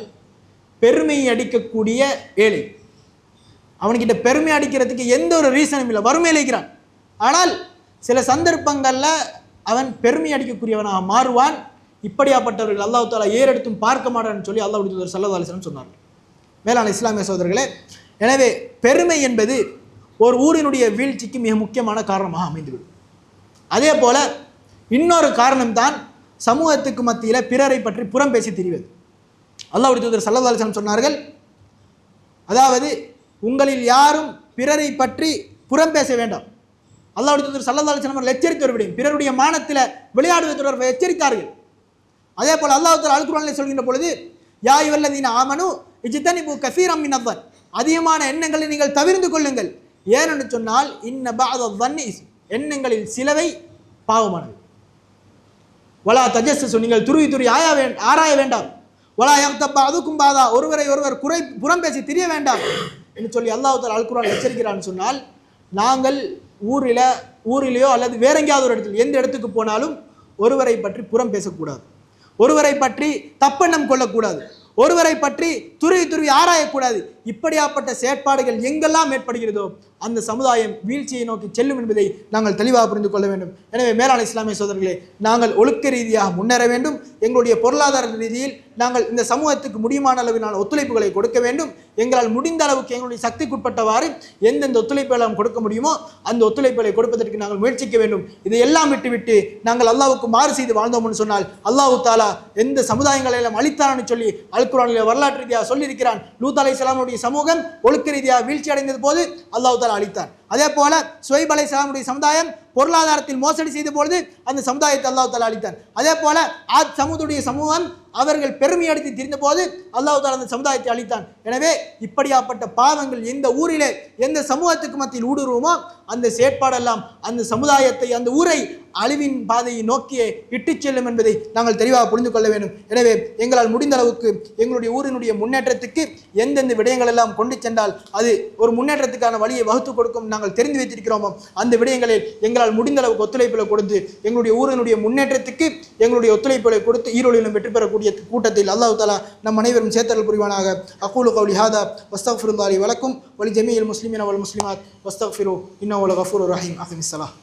பெருமை அடிக்கக்கூடிய ஏழை. அவன்கிட்ட பெருமை அடிக்கிறதுக்கு எந்த ஒரு ரீசனும் இல்லை, வறுமையில் இருக்கிறான், ஆனால் சில சந்தர்ப்பங்களில் அவன் பெருமை அடிக்கக்கூடியவனாக மாறுவான். இப்படியாப்பட்டவர்கள் அல்லாஹ் தஆலா ஏறெடுத்தும் பார்க்க மாட்டான்னு சொல்லி அல்லாஹ்வுடைய தூதர் ஸல்லல்லாஹு அலைஹி வஸல்லம் சொன்னார்கள். மேலான இஸ்லாமிய சகோதரர்களே, எனவே பெருமை என்பது ஒரு ஊரினுடைய வீழ்ச்சிக்கு மிக முக்கியமான காரணமாக அமைந்துவிடும். அதே போல இன்னொரு காரணம்தான் சமூகத்துக்கு மத்தியில் பிறரை பற்றி புறம் பேசி திரிவது. அல்லாஹ்வுடைய தூதர் ஸல்லல்லாஹு அலைஹி வஸல்லம் சொன்னார்கள், அதாவது உங்களில் யாரும் பிறரை பற்றி புறம் பேச வேண்டாம். அல்லாஹ்வுடைய தூதர் ஸல்லல்லாஹு அலைஹி வஸல்லம் எச்சரித்த ஒரு விடயம், பிறருடைய மானத்தில் விளையாடுவது தொடர்பை எச்சரித்தார்கள். அதே போல் அல்லாஹ் தஆலா அல் குர்ஆனில் சொல்கின்ற பொழுது, யா அய்யுஹல்லதீன ஆமனு இஜ்தனிபு கஸீரம் மினல்-ظن, அதிகமான எண்ணங்களை நீங்கள் தவிர்த்து கொள்ளுங்கள். ஏனென்று சொன்னால், இன்ன பஅத-ظن எண்ணங்களில் சிலவை பாவமானது. வலா தஜஸ்ஸஸு, நீங்கள் துருவி ஆராய வேண்டாம். வலா யக்தப் பஅதுக்கும் பஅதா, ஒருவரை ஒருவர் புறம் பேசி திரிய வேண்டாம் என்று சொல்லி அல்லாஹ் தஆலா அல் குர்ஆன் எச்சரிக்கிறான்னு சொன்னால், நாங்கள் ஊரிலேயோ அல்லது வேற எங்கேயாவது ஒரு இடத்தில் எந்த இடத்துக்கு போனாலும் ஒருவரை பற்றி புறம் பேசக்கூடாது, ஒருவரை பற்றி தப்பெண்ணம் கொள்ளக்கூடாது, ஒருவரை பற்றி துருவி ஆராயக்கூடாது. இப்படியாப்பட்ட செயற்பாடுகள் எங்கெல்லாம் ஏற்படுகிறதோ அந்த சமுதாயம் வீழ்ச்சியை நோக்கி செல்லும் என்பதை நாங்கள் தெளிவாக புரிந்து கொள்ள வேண்டும். எனவே மேலான இஸ்லாமிய சகோதரர்களே, நாங்கள் ஒழுக்க ரீதியாக முன்னேற வேண்டும். எங்களுடைய பொருளாதார ரீதியில் நாங்கள் இந்த சமூகத்துக்கு முடியுமான அளவிலான ஒத்துழைப்புகளை கொடுக்க வேண்டும். எங்களால் முடிந்த அளவுக்கு எங்களுடைய சக்திக்குட்பட்டவாறு எந்தெந்த ஒத்துழைப்புகளை நாம் கொடுக்க முடியுமோ அந்த ஒத்துழைப்புகளை கொடுப்பதற்கு நாங்கள் முயற்சிக்க வேண்டும். இதையெல்லாம் விட்டுவிட்டு நாங்கள் அல்லாஹ்வுக்கு மாறு செய்து வாழ்ந்தோம்னு சொன்னால் அல்லாஹ் தஆலா எந்த சமுதாயங்களை எல்லாம் அழித்தான்னு சொல்லி அல் குர்ஆனில் வரலாற்று ரீதியாக சொல்லியிருக்கிறான். லூத் அலைஹிஸ்ஸலாமுடைய சமூகம் ஒழுக்க ரீதியாக வீழ்ச்சி அடைந்தது போது அல்லாஹ் தஆலா அழித்தான். அதே போல சுவைப் அலைஹிஸ்ஸலாமுடைய சமுதாயம் பொருளாதாரத்தில் மோசடி செய்த பொழுது அந்த சமுதாயத்தை அல்லாஹ் தஆலா அழித்தான். அதே போல ஆத் சமூதுடைய சமூகம் அவர்கள் பெருமை அடித்து திரிந்த போது அல்லாஹ் தஆலா அந்த சமுதாயத்தை அழித்தான். எனவே இப்படியாப்பட்ட பாவங்கள் எந்த ஊரிலே எந்த சமூகத்துக்கு மத்தியில் ஊடுருவோமோ அந்த செயற்பாடெல்லாம் அந்த சமுதாயத்தை அந்த ஊரை அழிவின் பாதையை நோக்கியே இட்டுச் செல்லும் என்பதை நாங்கள் தெளிவாக புரிந்து கொள்ள வேண்டும். எனவே எங்களால் முடிந்த அளவுக்கு எங்களுடைய ஊரினுடைய முன்னேற்றத்துக்கு எந்தெந்த விடயங்கள் எல்லாம் கொண்டு சென்றால் அது ஒரு முன்னேற்றத்துக்கான வழியை வகுத்து கொடுக்கும் நாங்கள் தெரிந்து வைத்திருக்கிறோமோ அந்த விடயங்களில் எங்களால் முடிந்த அளவுக்கு ஒத்துழைப்புகளை கொடுத்து எங்களுடைய ஊரினுடைய முன்னேற்றத்துக்கு எங்களுடைய ஒத்துழைப்புகளை கொடுத்து ஈரோடிலும் வெற்றி பெறக்கூடிய கூட்டத்தில் அல்லாஹ் தஆலா நம் அனைவரும் சேர்த்தல் புரிவானாக. அகூலு கௌலி ஹாதா வஸ்தக்ஃபிருல்லாஹி லி வலக்கும் வ லி ஜமீஇல் முஸ்லிமீன வல் முஸ்லிமாத் வஸ்தக்ஃபிரு இன்னஹு லகஃபூருர் ரஹீம். அகிமிஸ் ஸலாஹ்.